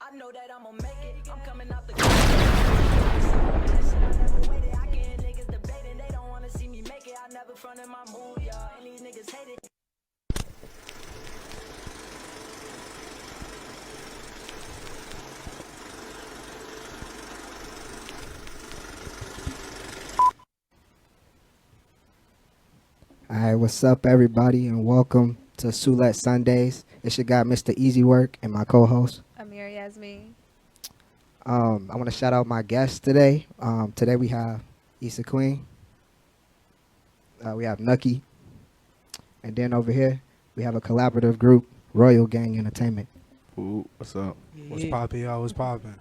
I know that I'ma make it. I'm coming out the I never waited. I get niggas debating. They don't wanna see me make it. I never front in my mood, y'all. And these niggas hate it. Alright, what's up everybody and welcome to Sulit Sundays. It's your guy Mr. Easy Work and my co-host. Amir Yasmin. I want to shout out my guests today. Today we have Issa Queen. We have Nucky. And then over here we have a collaborative group, Royal Gang Entertainment. Ooh, what's up? Yeah. What's poppin', y'all? What's poppin'?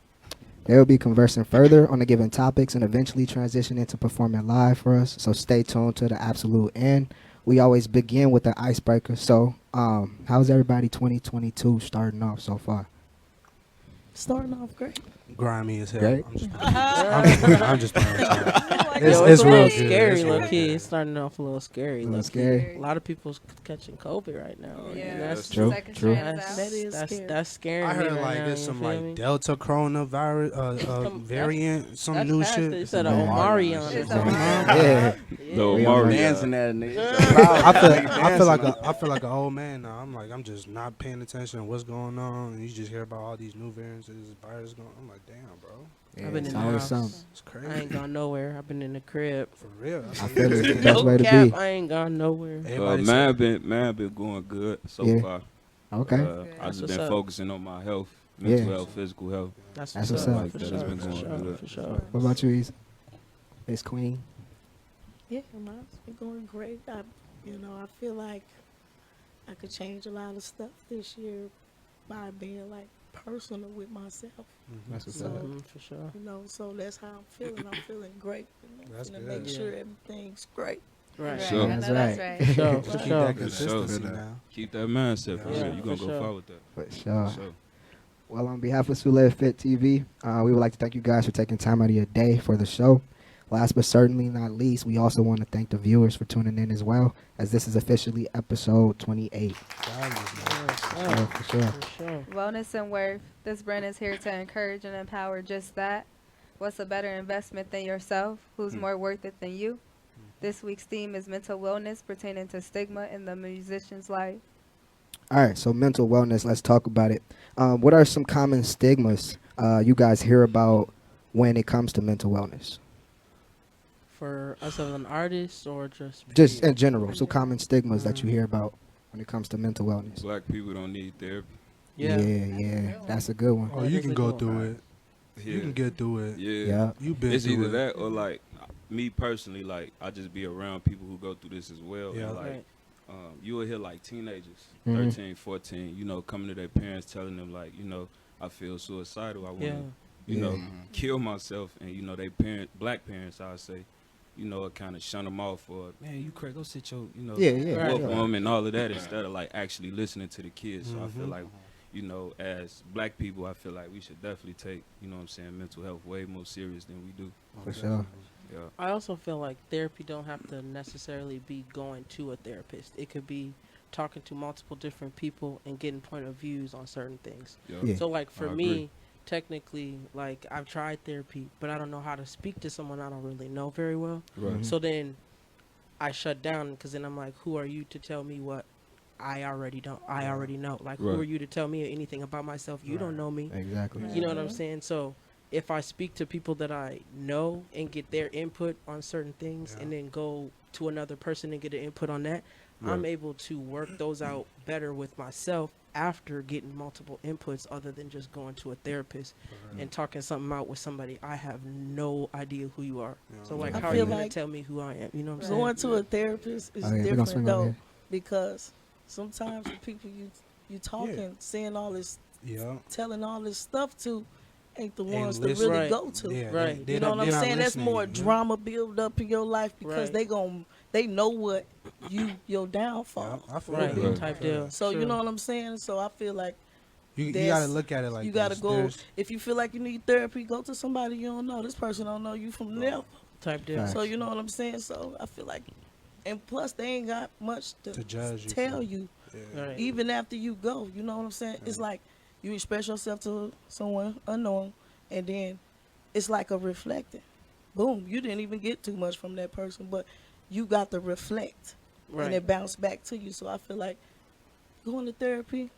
They will be conversing further on the given topics and eventually transition into performing live for us. So stay tuned to the absolute end. We always begin with the icebreaker. So how's everybody 2022 starting off so far? Starting off great. Grimy as hell. Great. I'm just playing. It's real real good. scary, It's real low key. good. It's starting off a little scary. A little low-key. scary. A lot of people's catching COVID right now. Yeah. And That's true. Second True. strand is That's, out. that is that's scaring I me heard right like now, there's you some feel like me? Delta coronavirus variant, some That's new past shit. it. It's an Omarion. or It's something. Yeah. No, We Mario. on Dancing that. that nigga. I feel like an old man now. I'm just not paying attention to what's going on, and you just hear about all these new variants of this virus going. I'm like, damn, bro, I've been it's in the always house. something. it's crazy. I ain't gone nowhere. I've been in the crib. For real. I feel it's the best No way to cap, be. I ain't gone nowhere. Everybody Man said- been going good so Yeah. far. Okay. I That's just what's been up. focusing on my health, mental Yeah. health, physical health. That's That's what's what's up. up. For That's sure, been for going sure, good. for sure. What about you, Issa? Miss Queen. Yeah, mine's been going great. I feel like I could change a lot of stuff this year by being like personal with myself. That's what's So, up. For sure. So that's how I'm feeling. I'm feeling great. That's To good. make Yeah. sure everything's great. Right. Sure. I know That's that's right. right. For sure, Right. for Keep sure. that consistency sure. now. Keep that mindset for Yeah, sure. You gonna for go sure. far with that. For sure. For sure. Well, on behalf of Sulit Fit TV, we would like to thank you guys for taking time out of your day for the show. Last but certainly not least, we also want to thank the viewers for tuning in as well, as this is officially episode 28. Yeah, for sure. For sure. Wellness and worth. This brand is here to encourage and empower just that. What's a better investment than yourself? Who's more worth it than you? This week's theme is mental wellness pertaining to stigma in the musician's life. All right, so mental wellness, let's talk about it. What are some common stigmas you guys hear about when it comes to mental wellness? For us as an artist or just Just in general, so common stigmas that you hear about when it comes to mental wellness. Black people don't need therapy. Yeah, that's a good one. Oh, That you is can a go good through one. it. You can get through it. Yeah. Yeah. You've been It's through either it. that or like me personally, like I just be around people who go through this as well. Yeah. And like Right. you will hear like teenagers, Mhm. 13, 14, coming to their parents telling them like, I feel suicidal. I want to, Yeah. kill myself. And, they black parents, I would say, kind of shun them off for, man, you crazy, go sit your, Yeah. whoop Right. them and all of that instead of like actually listening to the kids. So I feel Mhm. like, as black people, I feel like we should definitely take, mental health way more serious than we do. For sure. Yeah. I also feel like therapy don't have to necessarily be going to a therapist. It could be talking to multiple different people and getting point of views on certain things. Yeah. So like for I me, agree. technically, like I've tried therapy, but I don't know how to speak to someone I don't really know very well. Right. So then I shut down because then I'm like, who are you to tell me what I already don't? I already know. Like, Right. who are you to tell me anything about myself? You don't know me. Exactly. You know what I'm saying? So if I speak to people that I know and get their input on certain things and then go to another person and get an input on that, I'm Right. able to work those out better with myself after getting multiple inputs other than just going to a therapist and talking something out with somebody I have no idea who you are. So like, I how are you feel going like to tell me who I am? You know what I'm saying? Going to a therapist is Oh, yeah, we gonna different swing over though, here. because sometimes the people you talking, saying all this, Yeah. telling all this stuff to, ain't the And ones to listen. really Right. go to. Yeah, Right. they You know not- what I'm they not saying? That's listening, more you know? drama build up in your life because Right. they know what your Yeah, downfall. I feel Right. that. Right. Type I feel deal. that. So you True. know what I'm saying? So I feel like You That's- gotta look at it like you gotta this. go. There's- If you feel like you need therapy, go to somebody you don't know. This person don't know you from never. Type deal. Facts. So you know what I'm saying? So I feel like, and plus they ain't got much To judge you tell for. you. Yeah. Right. Even after you go, you know what I'm saying? It's like you express yourself to someone unknown, and then it's like a reflecting. Boom, you didn't even get too much from that person, but you got to reflect, and Right. it bounced back to you. So I feel like going to therapy,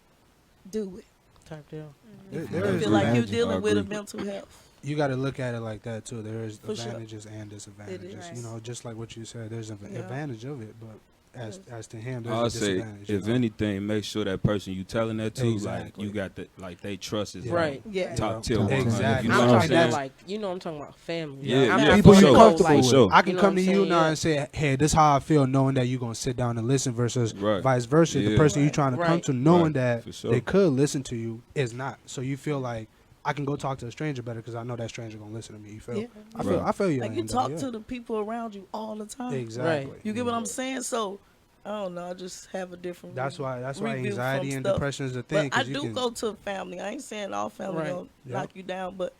do it. Type deal. There- I there feel is like you advantage. dealing I with a agree. mental health. You got to look at it like that too. There is For sure. advantages and disadvantages. is. You know, just like what you said, there's an Yeah. advantage of it, but as Yes. to him, there's I'll a say, disadvantage. if you know? anything, make sure that person you telling that to, Exactly. like, you got the, like, they trust is Yeah. Right. Yeah. top tier. Exactly. Exactly. You I'm know what I'm talking about saying? like, I'm talking about family. Yeah, I'm yeah, not people gonna you go, comfortable like, with. sure. I can you know come what to I'm you saying? now Yeah. and say, "Hey, this is how I feel," knowing that you're gonna sit down and listen. Versus Right. vice versa, the Yeah. person you Right. trying to come Right. to, knowing Right. that For sure. they could listen to you, is not. So you feel like I can go talk to a stranger better because I know that stranger gonna listen to me. You feel? Yeah. Right. I feel you. Like you Linda, talk yeah. to the people around you all the time. Exactly. Right. You get what I'm saying? So I don't know. I just have a different. That's why review anxiety from and stuff. depression is a thing. But I 'Cause you do can, go to family. I ain't saying all family Right. gonna Yep. knock you down, but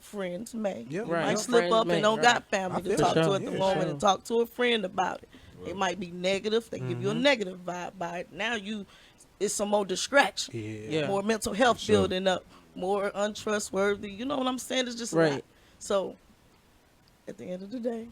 friends may. Yep. You Right. might Yep. slip Friends up may, and don't right. got I family to feel talk that. to at the Yeah, moment sure. and talk to a friend about it. It might be negative. They give you a Mhm. negative vibe by it. Now it's some more distraction, Yeah. Yeah. more mental health sure. building up, more untrustworthy. You know what I'm saying? It's just a lot. Right. So at the end of the day,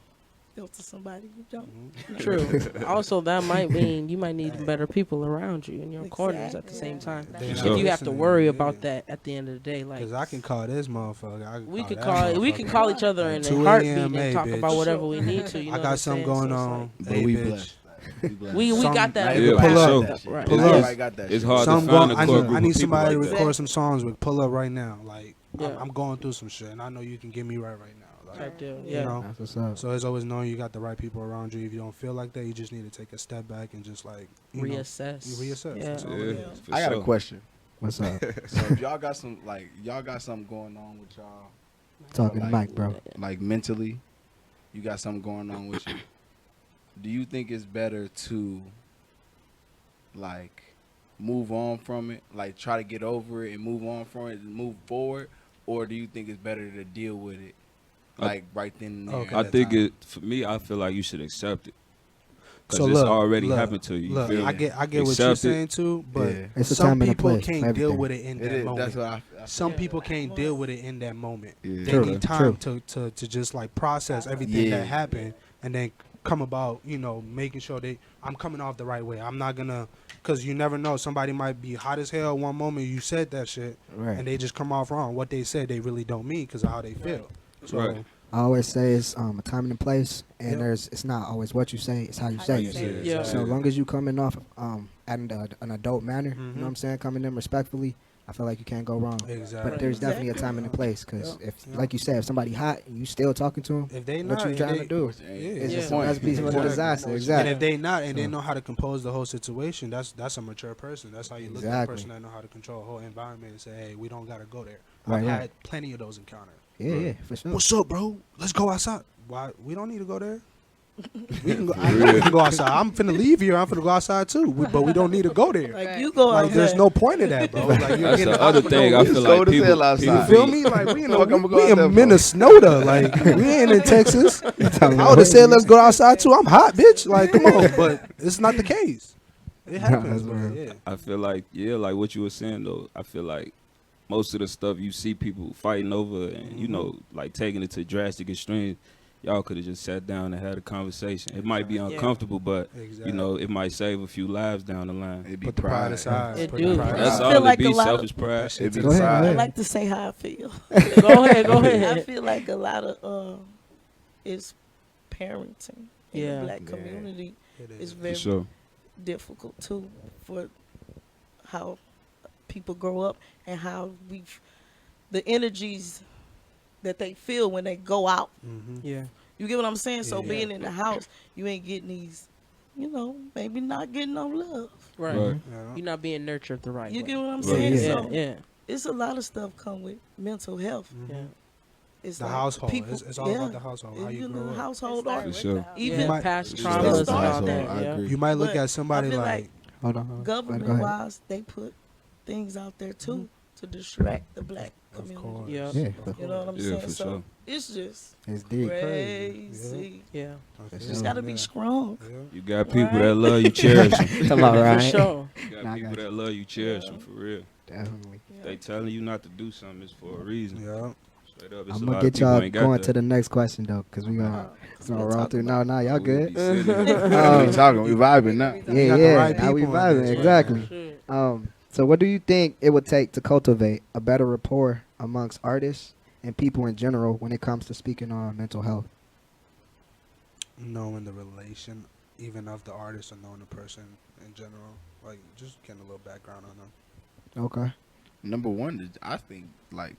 go to somebody you don't. Mm-hmm. True. Also, that might mean you might need better people around you in your corners at the same time. They If not you have to listening, worry yeah. about that at the end of the day, like Because I can call this motherfucker. I can we could that call motherfucker. call each other in 2 a heartbeat a.m., and hey, talk bitch. about whatever we need to. You know I what got I'm something saying? going So it's on. like, But Hey, we bitch. blessed. We blessed. we Some- got that. Yeah, right. pull up. That shit. Right. Pull Everybody up. got that It's shit. hard So to I'm find going, a I core need, group I of need people somebody to like that. record some songs with. Pull up right now. Like, Yeah. I'm going through some shit, and I know you can get me right now. Like, Type deal. you Yeah. know? That's what's up. So it's always knowing you got the right people around you. If you don't feel like that, you just need to take a step back and just like, you know, Reassess. reassess. Yeah. That's all Yeah, it is. for I got sure. a question. What's up? So if y'all got something going on with y'all, Talking to like- Mike, bro. like mentally, you got something going on with you. Do you think it's better to like move on from it, like try to get over it and move on from it and move forward, or do you think it's better to deal with it, like right then and there? Okay. at I that think time? it, for me, I feel like you should accept it. Because So it's look, already look, happened to you. Look, you feel I me? get what you're Accept it. saying too, but Yeah. It's a some time and a people place for can't deal everything. with it in It that is. moment. That's what I Some feel. people can't deal with it in that moment. Yeah. They True. need time to just like process everything Yeah. that happened and then come about, making sure I'm coming off the right way. I'm not gonna, because you never know. Somebody might be hot as hell one moment you said that shit Right. and they just come off wrong. What they said they really don't mean because of how they feel. So Right. I always say it's a time and a place, and Yep. it's not always what you say, it's how you say it. Yeah. So long as you coming off at an adult manner, you Mhm. know what I'm saying, coming in respectfully, I feel like you can't go wrong. exactly. But there's definitely a time and a place, because Yeah. if, Yeah. like you said, if somebody hot and you still talking to them, If they what not, you and trying they- to do? Yeah. It's Yeah. just a recipe for Exactly. disaster. And Exactly. if they not and they So- know how to compose the whole situation, that's a mature person. That's how you look at a Exactly. person that know how to control a whole environment and say, hey, we don't gotta go there. Right, I've right. had plenty of those encounters. Yeah, for sure. What's up, bro? Let's go outside. Why? We don't need to go there. We can go. I know we can go outside. I'm finna leave here. I'm finna go outside too. But we don't need to go there. Like you go Like, out there's there. no point in that, bro. Like, you're That's getting the out other for thing. no I reason. feel It's cold like as people, hell outside. You feel me? Like we in, Fuck, I'ma go we out in there for? Minnesota. Like we ain't in Texas. I would have said let's go outside too. I'm hot, bitch. Like come on, but it's not the case. It happens, that's man. real. Yeah. I feel like, like what you were saying though. I feel like most of the stuff you see people fighting over and like taking it to drastic extremes. Y'all could have just sat down and had a conversation. It might be uncomfortable, but Exactly. it might save a few lives down the line. It'd be Put the pride aside. It Put do. the pride That's aside. I feel all like it a be, lot of- selfish pride. It'd be Go ahead, pride. go I ahead. like to say how I feel. Go ahead. Go I ahead. feel like a lot of it's parenting in Yeah. the black Yeah. community It is is. For very sure. difficult too for how people grow up and how the energies that they feel when they go out. Mhm. Yeah. You get what I'm saying? So Yeah. being in the house, you ain't getting these, maybe not getting no love. Right. Right. Yeah. You're not being nurtured the right You way. get what I'm Right. saying? Yeah. Yeah. So Yeah. it's a lot of stuff come with mental health. Yeah. It's The like household. people- It's all about the household. How you know, grow the up. household It or started For sure. with the house. even You might- past It traumas starts and all household, that. I Yeah. agree. You might look But at somebody I feel like, Hold on. Go government ahead. wise, they put things out there too to distract the black of community. course. Yeah. Yeah, You know what I'm Yeah, saying? for So sure. it's just it's deep. crazy. Yeah. For You sure. just gotta be strong. Yeah. You got people Right. that love you, cherish them. Come on, For right? sure. You got Nah, I people got that love you, cherish Yeah. them for real. Definitely. They telling you not to do something is for a reason. Yeah. Straight up, it's I'm a gonna lot of get people y'all ain't got going that. to the next question though, cause we gonna roll through. No, y'all We'll good. be sitting here. We talking, we vibing now. Yeah, got the yeah. right Now we people in vibing this, exactly. Shit. So what do you think it would take to cultivate a better rapport amongst artists and people in general when it comes to speaking on mental health? Knowing the relation, even of the artist, or knowing the person in general, like just getting a little background on them. Okay. Number one, I think, like,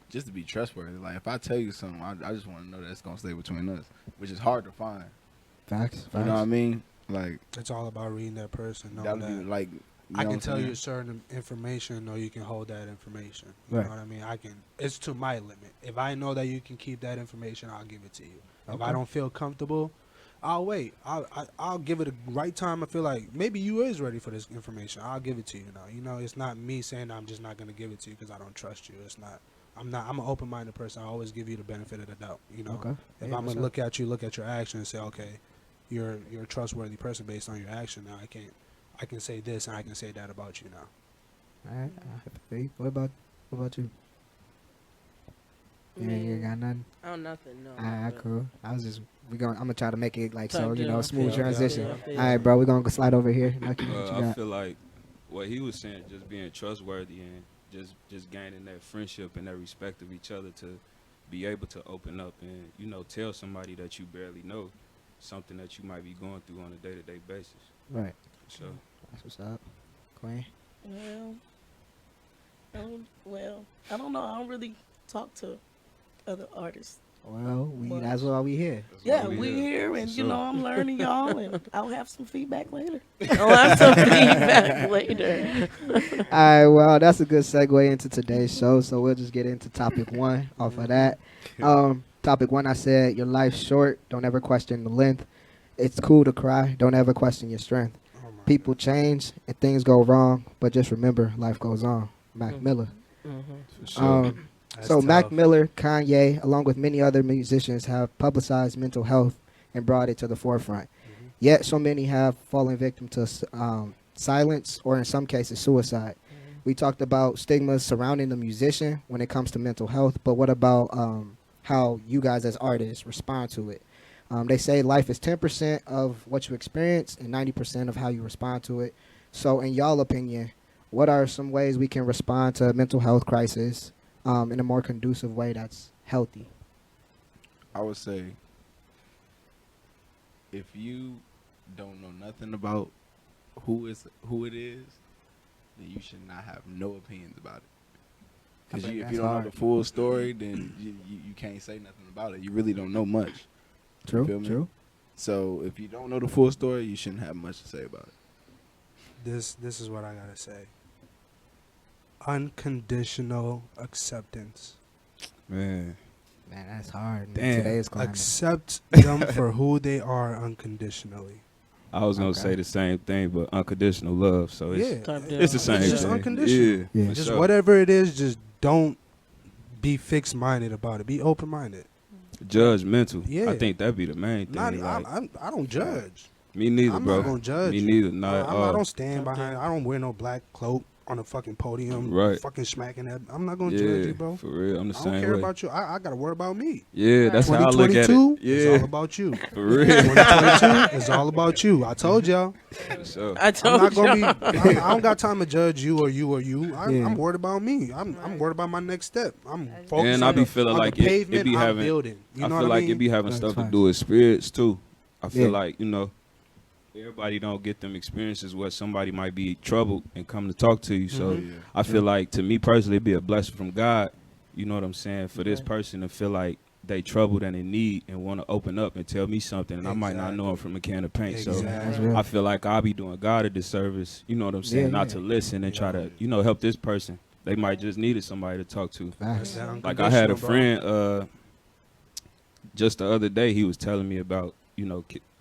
just to be trustworthy. Like, if I tell you something, I just want to know that it's gonna stay between us, which is hard to find. Facts. You know what I mean? Like, It's all about reading that person, that knowing would that. be like. I can tell you certain information, or you can hold that information. You Right. know what I mean? It's to my limit. If I know that you can keep that information, I'll give it to you. If I Okay. don't feel comfortable, I'll wait. I'll give it a right time. I feel like maybe you is ready for this information. I'll give it to you now. You know, it's not me saying I'm just not gonna give it to you because I don't trust you. It's not. I'm an open-minded person. I always give you the benefit of the doubt. You know, Okay. if Yeah, I'm what's gonna up? look at your action and say, okay, you're a trustworthy person based on your action. Now I can say this and I can say that about you now. All right. What about you? Yeah, you ain't got nothing. Oh, nothing. No. All right, but- cool. I'm gonna try to make it like so, Type you deal, know, I smooth feel- transition. I All feel- right, bro, we're gonna go slide over here. Nucky, what you I got? feel like what he was saying, just being trustworthy and just gaining that friendship and that respect of each other to be able to open up and, you know, tell somebody that you barely know something that you might be going through on a day-to-day basis. Right. So That's what's up. Queen. Well, I don't know. I don't really talk to other artists. Well, But- that's why we here. Yeah, we we here. here, and For you know, sure. I'm learning y'all, and I'll have some feedback later. I'll have some feedback later. All right, well, that's a good segue into today's show. So we'll just get into topic one off of that. Topic one, I said, your life's short. Don't ever question the length. It's cool to cry. Don't ever question your strength. Oh my People God. change and things go wrong, but just remember, life goes on. Mac Miller. for sure. That's So Mac tough. Miller, Kanye, along with many other musicians, have publicized mental health and brought it to the forefront. Yet so many have fallen victim to silence or in some cases suicide. We talked about stigmas surrounding the musician when it comes to mental health, but what about how you guys as artists respond to it? They say life is 10% of what you experience and 90% of how you respond to it. So in y'all opinion, what are some ways we can respond to a mental health crisis in a more conducive way that's healthy? I would say, if you don't know nothing about who it is, then you should not have no opinions about it. I Because think if that's you don't know hard. the full story, then you can't say nothing about it. You really don't know much. True, feel me? true. So if you don't know the full story, you shouldn't have much to say about it. This is what I gotta say. Unconditional acceptance. Man, Man, that's hard. In Damn. today's climate. Accept them for who they are unconditionally. I was gonna Okay. say the same thing, but unconditional love. So it's Yeah, Type deal. it's the same It's just thing. unconditional. Yeah, Yeah. for Just sure. whatever it is, just don't be fixed-minded about it. Be open-minded. Judgmental. Yeah. I think that'd be the main thing. Not, like, I don't judge. me neither, I'm bro. not gonna judge. Me you. neither. Not at I all. don't stand behind. I don't wear no black cloak on a fucking podium, Right. fucking smacking that. I'm not gonna Yeah, judge you, bro. for real. I'm the I same don't care way. about you. I gotta worry about me. Yeah, that's how I look at 2022 it. is all Yeah, about you. for real. 2022 is all about you. I told y'all. For sure. I I'm told not gonna you. be. I don't got time to judge you or you or you. Yeah. I'm worried about me. I'm worried about my next step. I'm focused And on I be the, feeling on like the it pavement be I'm having. building. You I know feel what like I mean? it be having That's stuff to fine. do with spirits too. I feel Yeah. like, you know, everybody don't get them experiences where somebody might be troubled and come to talk to you. So Yeah. I feel like, to me personally, it'd be a blessing from God. You know what I'm saying? For this Right. person to feel like they troubled and in need and want to open up and tell me something, and I might not know Exactly. them from a can of paint. So That's Exactly. real. I feel like I'll be doing God a disservice. You know what I'm saying? Yeah, Not yeah. to listen and try to, Yeah. you know, help this person They might just needed somebody to talk to. Facts. That Like I had a unconditional, friend just the other day, he was telling me about,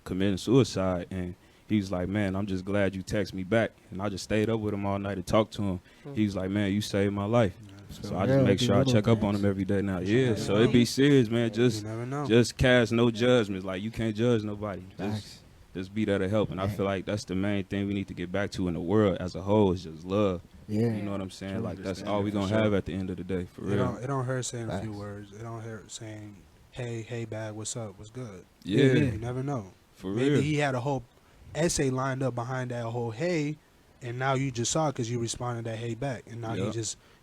committing suicide, and he was like, man, I'm just glad you text me back. And I just stayed up with him all night and talked to him. He was like, man, you saved my life. So I just make sure I check up on him every day now. Yeah, so it be serious, man. bro. You never know. Just cast no judgments. Like, you can't judge nobody. Facts. Just be there to help. And I feel like that's the main thing we need to get back to in the world as a whole is just love. Yeah. You know what I'm saying? True Like, that's understanding, all we for going to sure. have at the end of the day, for real. It don't hurt saying a few Facts. words. It don't hurt saying, hey, bad, what's up, what's good. Yeah, You never know. for Maybe real. he had a whole essay lined up behind that whole hey, and now you just saw it because you responded that hey back, and now Yup.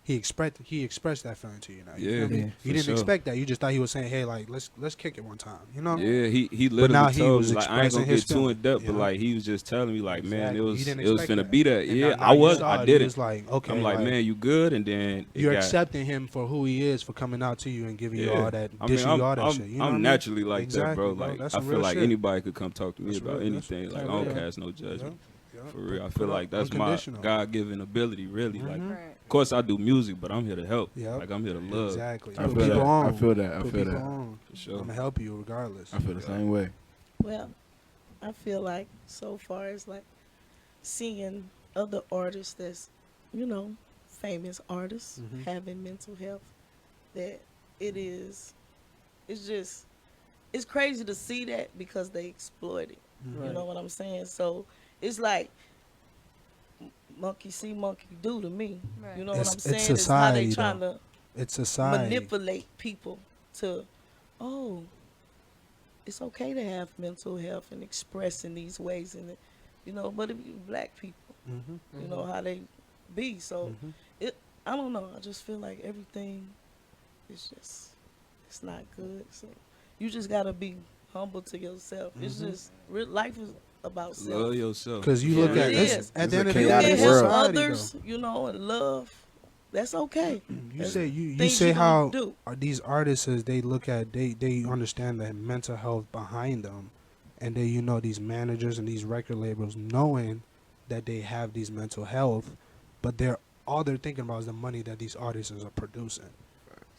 he expressed that feeling to you. Now you Yeah, feel me? yeah, You for didn't sure. expect that. You just thought he was saying hey, like let's kick it one time. You know? Yeah, he now literally he told was me, like, I ain't expressing gonna his get too in depth, feeling, but you know? like he was just telling me, like, man, Exactly. it You was didn't it was expect finna that. be that. And Yeah, now I you was, saw I it, did you it. was like, okay, I'm like, man, you good? And then it you're got, accepting him for who he is, for coming out to you and giving you Yeah. all that, I mean, dishing you all that I'm shit. You know what I mean? naturally like that, bro. Exactly, bro. Like, That's I some feel real like shit. anybody could come talk to me That's about real- that's- anything. Like, that's I don't real. cast no judgment. Yeah. For real, I Put feel up like that's my unconditional. God-given ability, really. Like, Mhm. Right. of course I do music, but I'm here to help. Yep. Like, I'm here to love. Exactly. I Put feel people that. on. I feel that. I Put feel people that. on. For sure. I'm gonna help you regardless. I feel the same way. Well, I feel like so far as like seeing other artists that's, famous artists Mhm. having mental health, that it's crazy to see that because they exploit it. Mhm. You know what I'm saying? So it's like monkey see, monkey do to me. Right. You know what I'm It's saying? It's how society, they trying though. to It's society. manipulate people to, oh, it's okay to have mental health and express in these ways, and but if you black people, Mhm. you know how they be. So Mhm. I don't know. I just feel like everything is it's not good. So you just gotta be humble to yourself. It's Mhm. just life is about self. Love yourself. Because you Yeah, look at it this is. at It's the a end of the You day, chaotic can it's help world. society, others, and love. That's okay. though. You That's say you things say you gonna how do. these artists they look at they understand the mental health behind them, and they these managers and these record labels knowing that they have these mental health, but all they're thinking about is the money that these artists are producing.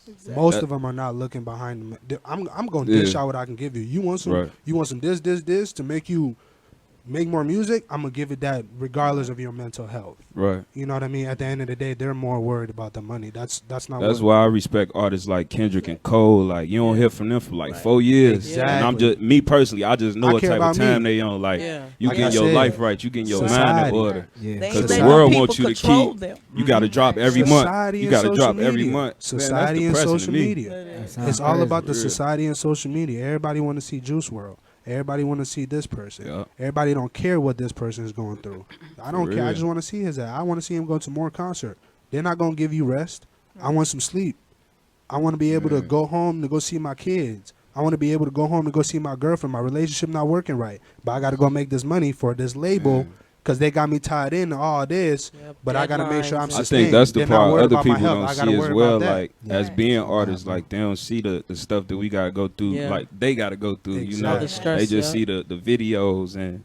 Exactly. Most That- of them are not looking behind them. I'm gonna Yeah. dish out what I can give you. You want some Right. this to make you make more music. I'm gonna give it that regardless of your mental health. Right. You know what I mean? At the end of the day, they're more worried about the money. That's not. That's what, why I respect artists like Kendrick and Cole. Like, you don't hear from them for like Right. 4 years. Exactly. And I'm just, me personally, I just know I what care type of about time me. they on. Like, Yeah. you Like getting I your said, life right. You getting your mind in society. order. Yeah. They Because ain't the letting world people wants you to control keep- them. You got to drop every month. Society You and got to social drop every media. month. Man, Society that's and depressing social to me. media. It is. Sounds It's all crazy. about the For real. society and social media. Everybody want to see Juice World. Everybody want to see this person. Yeah. Everybody don't care what this person is going through. I don't care. I real. just want to see his ass. I want to see him go to more concert. They're not gonna give you rest. I want some sleep. I want to be able to Yeah. go home to go see my kids. I want to be able to go home to go see my girlfriend. My relationship not working right, but I got to go make this money for this label because they got me tied into all this. Yep, But I got to make sure I'm deadlines I and- sustained. think that's the They're not part worried other about my people health. don't I gotta see as worry well. about that. Like, Yeah. as being Right. artists, like, they don't see the stuff that we got to go through. Yeah. Like, they got to go through, you know. Exactly. The stress, They just yeah. see the videos and,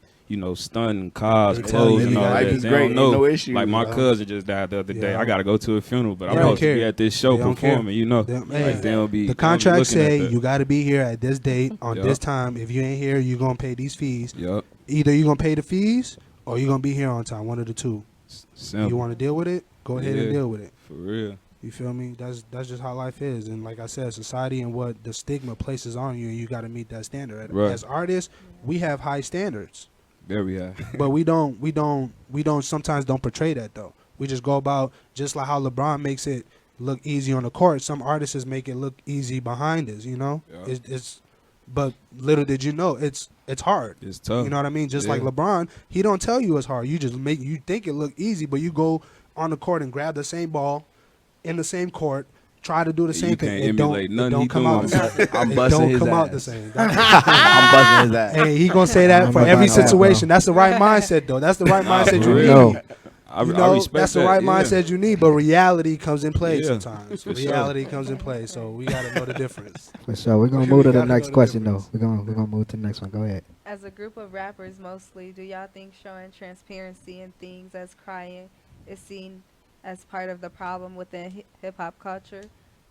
stunning cars, They tell clothes, you and all life that. is They great, don't know. ain't no issue, Like, my you know? cousin just died the other day. Yeah. I got to go to a funeral, but They I'm don't supposed to be care. at this show They don't care. performing, you know. Them- Yeah. hey, Like, they don't be the they don't be contracts looking at say that. you got to be here at this date on Yup. this time. If you ain't here, you gonna pay these fees. Yup. Either you gonna pay the fees or you gonna be here on time. One of the two. Simple. You want to deal with it? Go ahead and Yeah. deal with it. For real. You feel me? That's just how life is. And like I said, society and what the stigma places on you, and you got to meet that standard. Right. As artists, we have high standards, There we are. but we don't sometimes don't portray that though. We just go about just like how LeBron makes it look easy on the court. Some artists make it look easy behind us. You know, Yeah. but little did you know, it's hard. It's tough. You know what I mean? Just like Yeah. LeBron, he don't tell you it's hard. You just you think it look easy, but you go on the court and grab the same ball in the same court, try to do the You same thing. can't It don't, emulate it nothing don't he come out the doing. same. I'm It busting don't his come out ass. the same. I'm busting his ass. Hey, he gonna say that I'm for not every gonna lie, situation. That's the right mindset though. That's the right Nah, mindset for you real. need. I You know, respect that's the that, right yeah. mindset you need, but reality comes in play Yeah, sometimes. for sure. Reality comes in play, so we gotta know the difference. For sure. We're gonna We move to the gotta know next the question though. difference. We're gonna move to the next one. Go ahead. As a group of rappers mostly, do y'all think showing transparency in things as crying is seen as part of the problem within hip hop culture,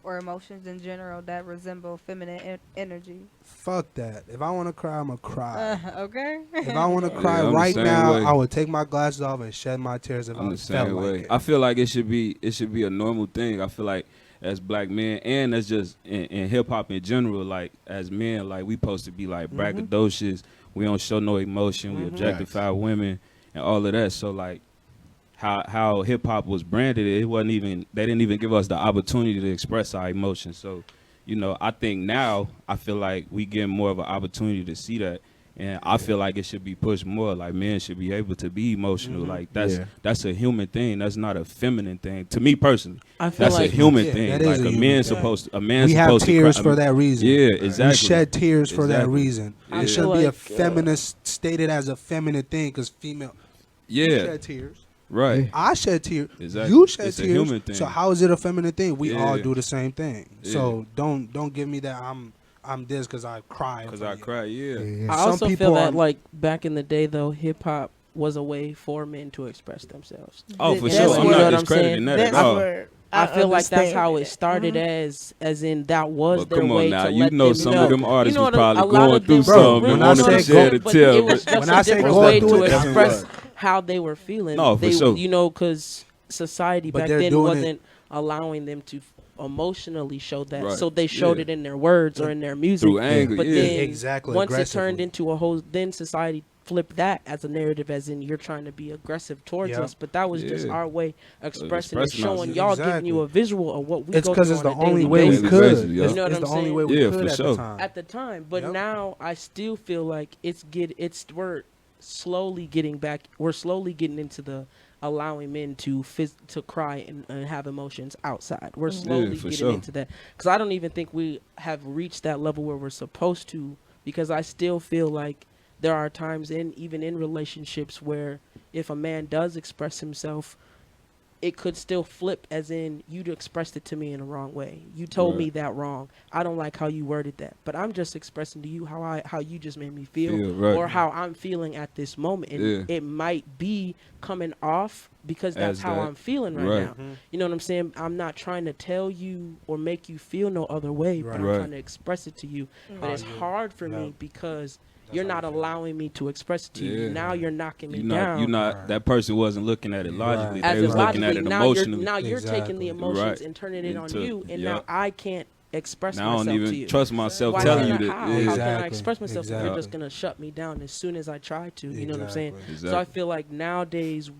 or emotions in general that resemble feminine energy? Fuck that. If I want to cry, I'm going to cry. Okay. If I want to cry I'm the right same now, way. I would take my glasses off and shed my tears if I'm I the felt same like way. it. I feel like it should be a normal thing. I feel like as black men, and that's just in hip hop in general, like as men, like we supposed to be like braggadocious. We don't show no emotion. We objectify women and all of that. So like how hip hop was branded, it wasn't even, they didn't even give us the opportunity to express our emotions. So, you know, I think now I feel like we get more of an opportunity to see that. And I feel like it should be pushed more. Like men should be able to be emotional. Like that's a human thing. That's not a feminine thing. To me personally, I feel that's like a human Yeah, thing. that is Like a a human man thing. supposed to, a man We have supposed tears to cry. for that reason. Yeah, We exactly. shed tears for that Exactly. reason. Yeah. It shouldn't be a like, feminist stated as a feminine thing because female you Yeah, shed tears. right. Yeah. I shed tears. Exactly. You shed It's a tears. human thing. So how is it a feminine thing? We all Yeah. do the same thing. Yeah. So don't give me that I'm this because I cry. Because over I you. cry, yeah. Yeah. I Some also people feel that are- like back in the day though, hip hop was a way for men to express themselves. Oh, for That's sure. what- I'm you know not what I'm discrediting saying? that at That's all. where I feel like that's understand how it that. started as in that was But their come on way now, to you let know them some know. of them artists You know was what, probably a lot going of through them something were and when I wanted say to share the but tale. it was but- just When a I say different go way through to it, that's express what- how they were feeling. No, for they, sure. You know, because society But back they're then doing it- wasn't allowing them to emotionally show that, Right. so they showed Yeah. it in their words or in their music. Through anger, But yeah. then Exactly, once it turned aggressively. into a whole, then society flipped that as a narrative, as in you're trying to be aggressive towards Yep. us. But that was just Yeah. our way of expressing and expressing showing ourselves. y'all, giving Exactly. you a visual of what we It's go because through it's on the a only daily way we basis. Daily could. basis, yeah. It's, You know what it's I'm the only saying? way we Yeah, could for at sure. the time. At the time, but Yep. now I still feel like we're slowly getting back. We're slowly getting into the allowing men to to cry and have emotions outside. We're slowly for getting sure. into that, because I don't even think we have reached that level where we're supposed to, because I still feel like there are times even in relationships where if a man does express himself, it could still flip, as in you'd expressed it to me in a wrong way. You told Right. me that wrong. I don't like how you worded that, but I'm just expressing to you how you just made me feel, Right. or how I'm feeling at this moment. And Yeah. it might be coming off because that's As how that. I'm feeling right Right. now. You know what I'm saying? I'm not trying to tell you or make you feel no other way, but I'm Right. trying to express it to you. But How it's you- hard for yeah. me because That's you're how not you feel. allowing me to express it to you. Yeah. Now you're knocking me You down. not Right. that person wasn't looking at it logically. Right. As They in was looking at logically, it now emotionally. you're taking the Exactly. emotions Right. and turning it on Into- you, and yeah. now I can't express Now I myself don't to even you. trust myself Why telling can you I, that. how? Yeah. How can I Exactly. express myself if you're Exactly. just gonna shut me down as soon as I try to? You know what I'm saying? Exactly. So I Exactly. feel like nowadays,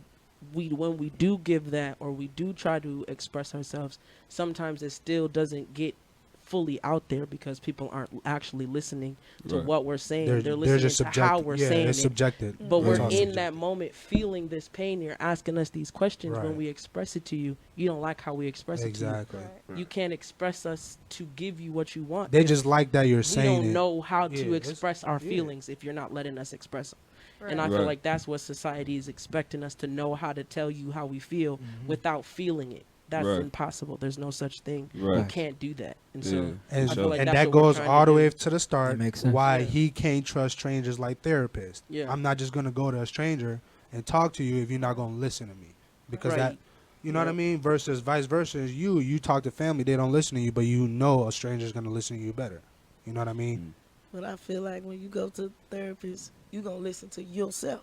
when we do give that, or we do try to express ourselves, sometimes it still doesn't get fully out there because people aren't actually listening to Right. what we're saying. They're They're listening just to subjective. how we're yeah, saying it's it. subjective. But It's we're all in subjective. that moment feeling this pain. You're asking us these questions. Right. When we express it to you, you don't like how we express Exactly. it to you. You can't express us to give you what you want. They if just like that you're we saying don't it. know how Yeah, to it's- express our yeah. feelings if you're not letting us express them. Right. And I feel Right. like that's what society is expecting us to know, how to tell you how we feel Mm-hmm. without feeling it. That's Right. impossible. There's no such thing. Right. You can't do that. And Yeah. so And, I feel like and that's that what we're goes trying all to the way do. to the start. That makes sense. Why Yeah. he can't trust strangers like therapists. Yeah. I'm not just gonna go to a stranger and talk to you if you're not gonna listen to me, because that, Right. you know what I Yep. mean. Versus vice versa, is you talk to family, they don't listen to you, but you know a stranger's gonna listen to you better. You know what I mean? But I feel like when you go to therapists, you gonna listen to yourself.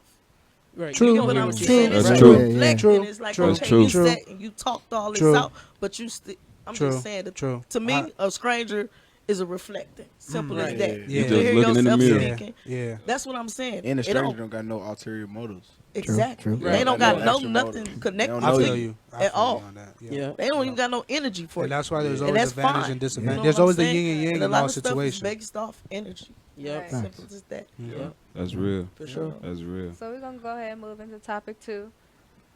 Right. True. You You know what can I'm hear saying? yourself. It's That's like true. reflecting. True. It's like, True. okay, True. you True. sat and you talked all this True. out, but you still. I'm True. just saying that True. to me, a stranger is a reflecting. Simple Right. as that. Yeah. You You just hear looking in the yourself mirror. Yeah. speaking. Yeah. That's what I'm saying. And the It stranger don't- don't got no ulterior motives. Exactly. True. They don't got no extra nothing motive. connected They I don't to know feel you. you. I at feel all. you on that. Yeah. They don't even got no energy for And you. that's why there's And always that's advantage fine. and You disadvantage. know There's what always I'm the saying? yin and yang And a in lot all of stuff is situations. based off energy. Yep. Right. Simple as that. Yep. That's real. For sure. That's real. So we're gonna go ahead and move into topic 2.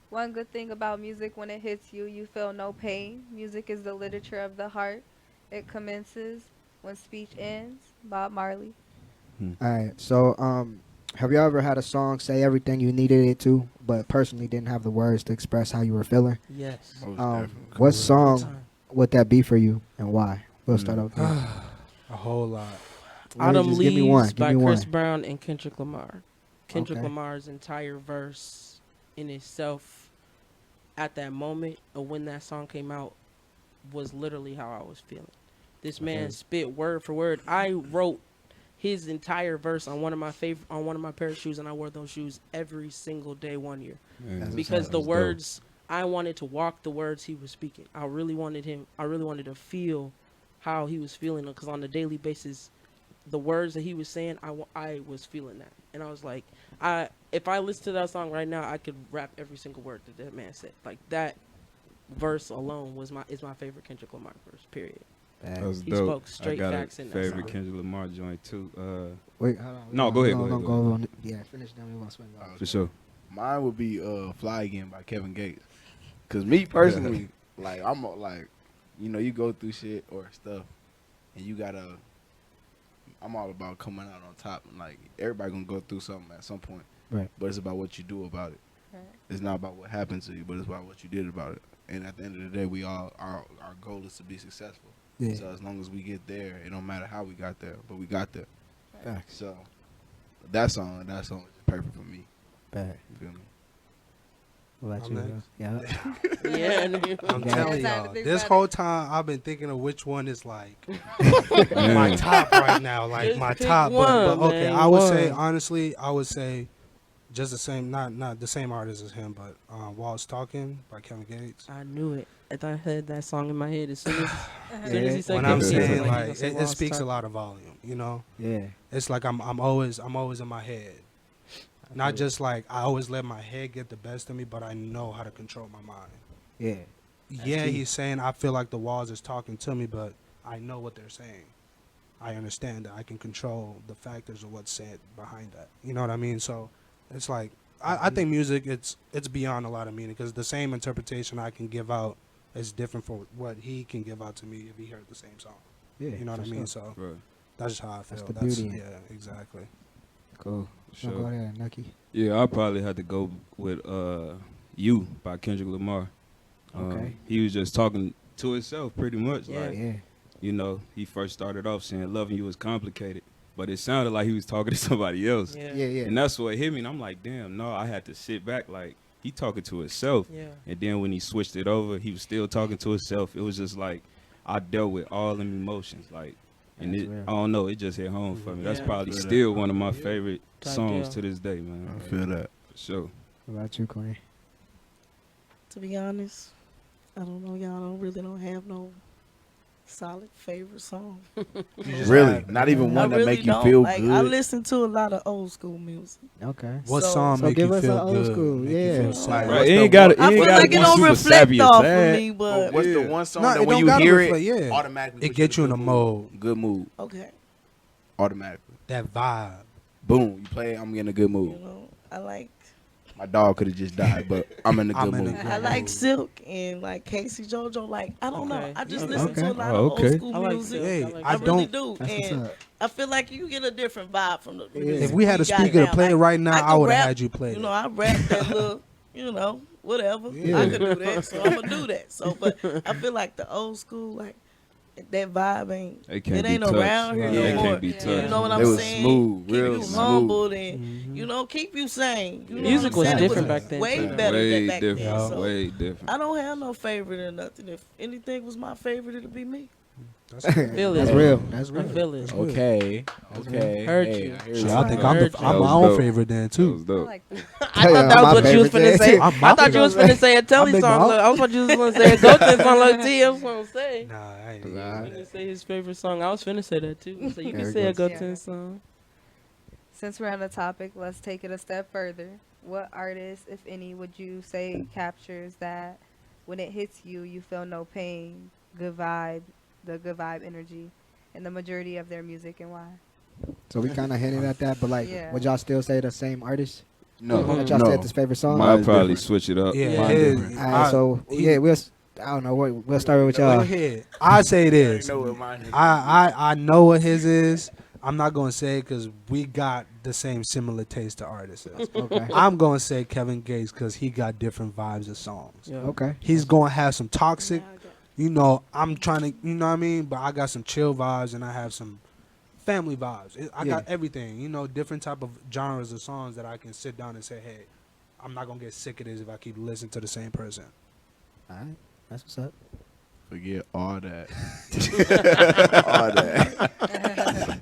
One good thing about music: when it hits you, you feel no pain. Music is the literature of the heart. It commences when speech ends. Bob Marley. All right. So, have you ever had a song say everything you needed it to, but personally didn't have the words to express how you were feeling? Yes. Most Um, definitely. what song Time. would that be for you, and why? We'll start out there. A whole lot. Autumn Just Leaves give me one. by Give me Chris one. Brown and Kendrick Lamar. Kendrick Okay. Lamar's entire verse in itself at that moment of when that song came out was literally how I was feeling. This man spit word for word. I wrote his entire verse on one of my pair of shoes, and I wore those shoes every single day one year Man, because the that's dope. words I wanted to walk the words he was speaking. I really wanted to feel how he was feeling, because on a daily basis, the words that he was saying, I was feeling that, and I was like, if I listen to that song right now, I could rap every single word that man said. Like that verse alone is my favorite Kendrick Lamar verse. Period. That's He dope. spoke straight I got facts a in that favorite song. Kendrick Lamar joint too. Wait, hold on. No, go ahead, go ahead, go ahead. Yeah, finish. Then we want to swing off. For sure. Mine would be "Fly Again" by Kevin Gates. Cause me personally, like I'm like, you go through shit or stuff, and you gotta. I'm all about coming out on top, and like everybody gonna go through something at some point. Right. But it's about what you do about it. Right. It's not about what happened to you, but it's about what you did about it. And at the end of the day, we all our goal is to be successful. Yeah. So as long as we get there, it don't matter how we got there, but we got there. Facts. So that song is just perfect for me. Bad. You feel me? What about I'm you? next. Yeah. Yeah, nigga. I'm Yeah. telling Time to y'all, think this about whole it. time I've been thinking of which one is like Man. my top right now, like Just my pick top. But one, okay, man, I would say one. honestly, just the same, not the same artist as him, but "While It's Talking" by Kevin Gates. I knew it. I heard that song in my head as soon as he said When I'm Kevin Gates, saying I'm like he's gonna say it While It's speaks a Talking. lot of volume, Yeah. It's like I'm always in my head. Not just like I always let my head get the best of me, but I know how to control my mind. Yeah. Yeah, key. he's saying I feel like the walls is talking to me, but I know what they're saying. I understand that I can control the factors of what's said behind that. You know what I mean? So it's like I think music it's beyond a lot of meaning, because the same interpretation I can give out is different for what he can give out to me if he heard the same song. Yeah. You know what I for mean? sure. So Right. that's just how I feel. the beauty in it. Yeah, exactly. Cool. Sure. Go ahead, Nucky. Yeah, I probably had to go with "You" by Kendrick Lamar. Okay. He was just talking to himself pretty much. Yeah. Like, Yeah. he first started off saying loving you is complicated, but it sounded like he was talking to somebody else. Yeah. Yeah. Yeah. And that's what hit me. And I'm like, damn, no, I had to sit back. Like, he talking to himself. Yeah. And then when he switched it over, he was still talking to himself. It was just like, I dealt with all them emotions. Like, and That's it, real. I don't know, it just hit home for me. That's Yeah. probably Feel that. still one of my Yeah. favorite Type songs deal. to this day, man. I feel that. For sure. What about you, Corey? To be honest, I don't know. Y'all don't have no solid favorite song. Really, not even I one that really make you don't. feel like, good. I listen to a lot of old school music. Okay. What So- song So make give you us feel an old good? school, Make you yeah. feel sad? Like, Right, what's it the ain't got one- it. I ain't feel gotta like be it don't super reflect savvy or off of sad. me, But but what's the Yeah. one song No, that it when don't you gotta hear reflect- it, yeah. automatically It put gets you in a a good mode. Good mood, okay, automatically. That vibe. Boom, you play it, I'm getting a good mood. you know, I like My dog could have just died, but I'm in a I'm good in a mood. good I like mood. Silk and like Casey JoJo. Like I don't know. Okay. I just Okay. listen to a lot Oh, of okay. old school I like music. Silk. Hey, like I I Silk. really don't- do, That's what's and up. I feel like you get a different vibe from the music. If we had a got speaker to now. play it Like, right now, I could would have rap, had you play You it. know, I rap that little, whatever. Yeah. I could do that, so I'm gonna do that. So, but I feel like the old school, like that vibe ain't. It can't It ain't be touched. around here Yeah, no it more. can't be You touched. know You know what They I'm was saying? smooth, Keep real you smooth. humbled and Mhm. keep you sane. You know Music what was I'm saying? different It was back then, Way too. better Way than back different. then. So Way different. I don't have no favorite or nothing. If anything was my favorite, it'd be me. That's Feel it. That's real. That's I real. feel it. Okay, okay. Heard hey, you. I hear Shit, you. I think I'm Heard the, you. I'm That my was own dope. favorite then That too. was dope. I Yeah, thought that my was what you was favorite finna say. thing. I'm I thought you was finna say a Telly big song. mouth. Look, I was you was gonna say a Goten song like T. I was gonna say. Nah, I ain't. Nah. I was finna say his favorite song. I was finna say that too. So you can Very say a good. Goten Yeah. song. Since we're on the topic, let's take it a step further. What artist, if any, would you say captures that when it hits you, you feel no pain, good vibe, the good vibe energy, and the majority of their music, and why? So we kind of hinted at that, but like, Yeah. would y'all still say the same artist? No, That y'all no. said this favorite song? Mine- I'll Mine's probably different. switch it up. Yeah, Mine his- different. Alright, so he- yeah, I don't know what we'll start with Go y'all. ahead. I say it is. know what mine is. I know what his is. I'm not gonna say it because we got the same similar taste to artists. Okay. I'm gonna say Kevin Gates because he got different vibes of songs. Yeah. Okay. He's gonna have some toxic. I'm trying to, you know what I mean? But I got some chill vibes and I have some family vibes. I got Yeah. everything, different type of genres of songs that I can sit down and say, hey, I'm not gonna get sick of this if I keep listening to the same person. All right, that's what's up. Forget all that. All that.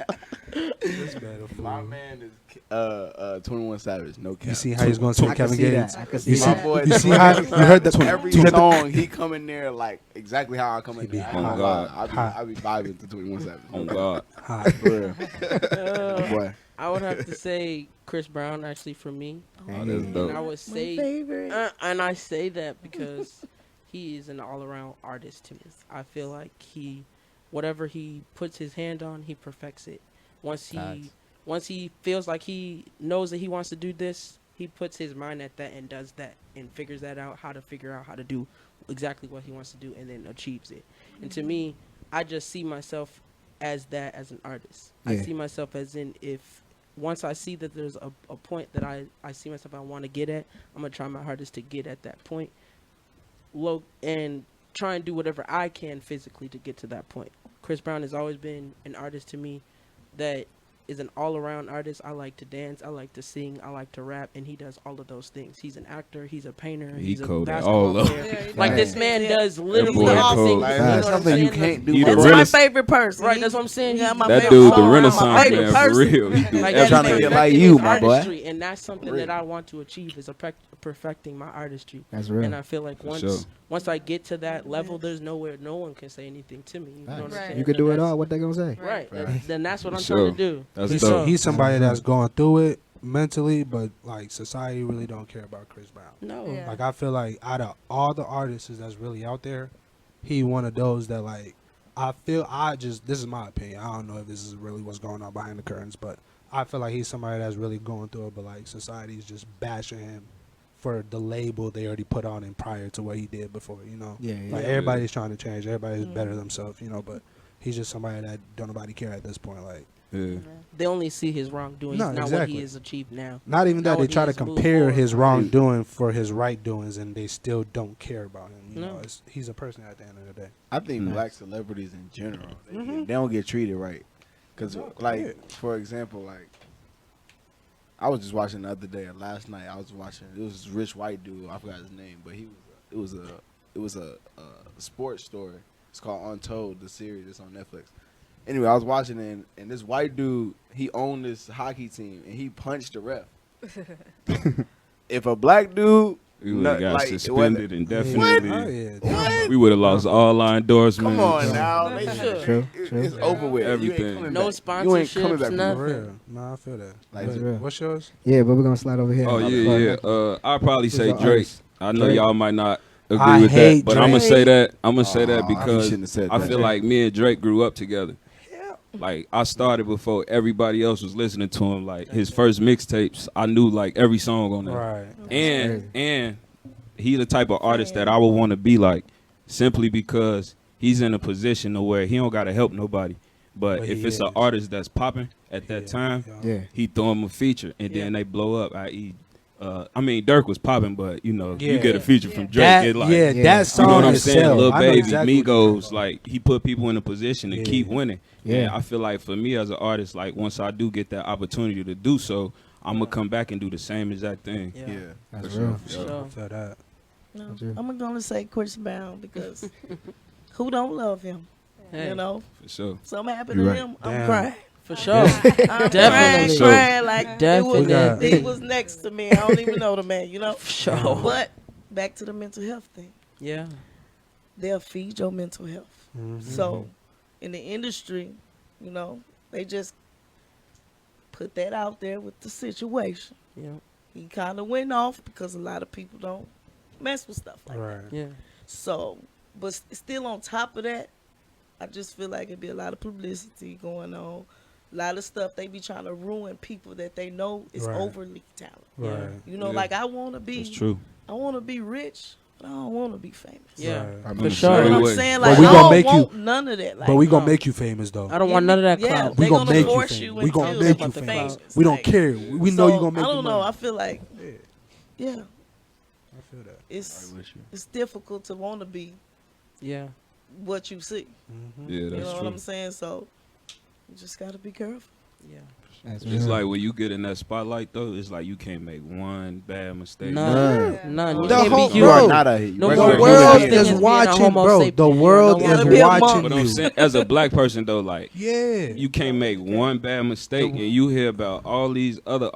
This better fool. My man is 21 Savage. No cap. You see how he's going to I say can Kevin see Gates? that. I can You see see, My that. boy, you see how you heard the every you heard the- song he come in there like exactly how I come in He be there. hot. I be vibing to 21 Savage. Oh God. hot. For real. Boy. I would have to say Chris Brown actually for me. Oh, that's And I dope. would My say favorite. and I say that because he is an all-around artist to me. I feel like whatever he puts his hand on, he perfects it. Once he feels like he knows that he wants to do this, he puts his mind at that and does that and figures that out, how to do exactly what he wants to do and then achieves it. And to me, I just see myself as that as an artist. I Yeah. see myself as in if once I see that there's a point that I see myself I want to get at, I'm going to try my hardest to get at that point. And try and do whatever I can physically to get to that point. Chris Brown has always been an artist to me that is an all-around artist. I like to dance, I like to sing, I like to rap, and he does all of those things. He's an actor, he's a painter, He he's a cold at basketball all of player. Yeah, he Like does. this man Yeah. does literally boy everything. cold. You know Like, what that's I'm something you saying? can't do. He That's the my realest- favorite person. Right, that's what I'm saying. Yeah, He's- my That favorite dude, the song, Renaissance my favorite man, for person. real. He do Like They're that's trying to get like perfecting you, his my boy. artistry, and that's something Real. that I want to achieve is perfecting my artistry. That's real. And I feel like For sure. once I get to that level, there's no one can say anything to me. You know what I'm Right. saying? You could do it That's- all. What they gonna say? Right. Then that's what I'm For trying to sure. do. That's He's, dope. he's somebody that's going through it mentally, but like society really don't care about Chris Brown. No. Yeah. Like I feel like out of all the artists that's really out there, he one of those that like this is my opinion. I don't know if this is really what's going on behind the curtains, but I feel like he's somebody that's really going through it, but like society's just bashing him for the label they already put on him prior to what he did before, you know. Yeah, yeah. Like everybody's trying to change, everybody's better themselves, you know, but he's just somebody that don't nobody care at this point. Like Yeah. They only see his wrongdoings, No, not what exactly. he has achieved now. not even that, Now they it try to needs to move compare forward. his wrongdoing for his right doings, and they still don't care about him. You No. know, he's a person at the end of the day. I think Nice. black celebrities in general, they don't get treated right. Because, like, for example, like, I was just watching the other day, last night, I was watching, it was this rich white dude, I forgot his name, but it was a sports story. It's called Untold, the series, it's on Netflix. Anyway, I was watching it, and this white dude, he owned this hockey team, and he punched the ref. If a black dude, We would have got like, it suspended wasn't- indefinitely. Oh, yeah. We would have lost all our endorsements. come on now, they True, should- true. it's over with. You ain't Everything. coming No back. You ain't coming sponsorships, back from nothing. For real. No, I feel that. Like, But real. what's yours? Yeah, but we're gonna slide over here. Oh yeah, yeah. I'll probably say your Drake. artist? I know Drake. y'all might not agree I with that, hate but I'm gonna Drake. say that. I'm gonna say Aw, that you because shouldn't have said I that. feel like me and Drake grew up together. Like I started before everybody else was listening to him. Like his first mixtapes, I knew like every song on there. Right. And he's the type of artist that I would want to be like, simply because he's in a position to where he don't gotta help nobody. But But if he it's an is. artist that's popping at that time, Yeah. he throw him a feature and then they blow up. I.e., I mean Dirk was popping, but you know you Yeah. get a feature from Drake. That, it like, yeah, Yeah. that you song know what I'm itself, saying? Lil I know Baby, exactly what you're Migos, talking like he put people in a position to Yeah. keep winning. Yeah. And I feel like for me as an artist, like once I do get that opportunity to do so, I'm gonna come back and do the same exact thing. Yeah. Yeah. That's For real. sure. about. Sure. I feel that. No, That's true. I'm gonna say Chris Brown because who don't love him? Hey, You know, For sure. something happened You're to right. him. I'm Damn. crying. for sure. I'm Definitely. crying like Definitely. he was next to me. I don't even know the man, you know. For sure. But back to the mental health thing. Yeah. They'll feed your mental health. Mhm. So, in the industry, you know, they just put that out there with the situation. Yeah. He kind of went off because a lot of people don't mess with stuff like that. Right. Yeah. So, but still on top of that, I just feel like it'd be a lot of publicity going on. A lot of stuff they be trying to ruin people that they know is Right. overly talented. Right. You know, Yeah. like I want to That's be, true. I want to be rich, but I don't want to be famous. Yeah. Right. I'm For the sure. You know same what I'm way. saying? But Like, we I gonna don't make you- want none of that. Like, But we gonna no. make you famous though. I don't want none of that Yeah, clout. We they gonna gonna make you force famous. you We gonna into make you the famous. famous. We don't Like, care. We know so, you gonna make I the don't know. money. I feel like, Yeah, yeah, I feel that. it's I wish you. it's difficult to want to be Yeah. what you see. Mhm. Yeah, You that's know true. what I'm saying? So you just gotta be careful. Yeah. That's It's real. like when you get in that spotlight though, it's like you can't make one bad mistake. None. Yeah. None. You The can't whole- be You are Bro, not a. No regular more the human world being. thing is as being a watching, homo bro. sapien, The you world know? Yeah, is to be a monk. watching But I'm you. saying, as a black person though, like Yeah. you can't make one bad mistake, and you hear about all these other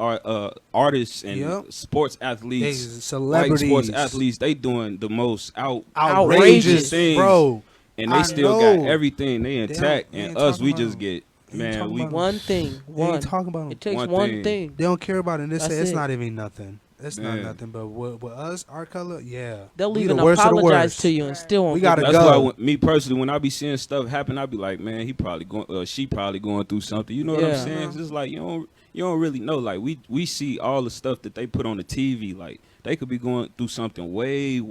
artists and Yep. sports They athletes, white celebrities. sports athletes. They doing the most outrageous, things, bro. and they I still know. got everything. They intact, they ain't and us, talking we about just them. get They ain't man. talking We about One thing. They ain't One. talking about them. It takes One one thing. thing. They don't care about it. And they say That's it's it. not even nothing. It's not Man. nothing. But with us, our color, yeah. They'll We even the worst of the apologize worst. to you and still won't. We give gotta it That's go. why, me personally, when I be seeing stuff happen, I be like, man, he probably going, she probably going through something. You know what I'm Yeah. saying? It's just like you don't really know. Like we see all the stuff that they put on the TV. Like they could be going through something way For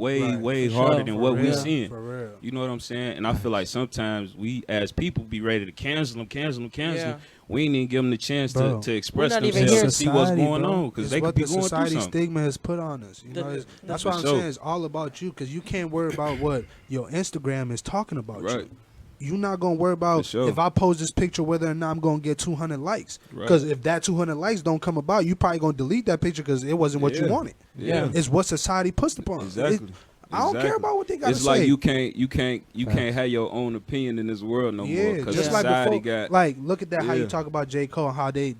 harder sure. than For what we real, seeing. For real. You know what I'm saying? And I feel like sometimes we as people be ready to cancel them. Yeah. We ain't even give them the chance Bro. to express We're not even themselves here. and see what's Society, going bro. on because It's they what could be the going through society something. stigma has put on us. You The- know, that's For what I'm sure. saying. It's all about you because you can't worry about what your Instagram is talking about Right. you. You're not gonna worry about For sure. if I post this picture whether or not I'm gonna get 200 likes. Right. Because if that 200 likes don't come about, you probably gonna delete that picture because it wasn't what you Yeah. wanted. Yeah. It's what society puts upon. Exactly. I don't care about what they got It's to like say. you can't have your own opinion in this world no more Yeah, because just like society before. got. Like, look at that. How you Yeah. talk about J. Cole? How they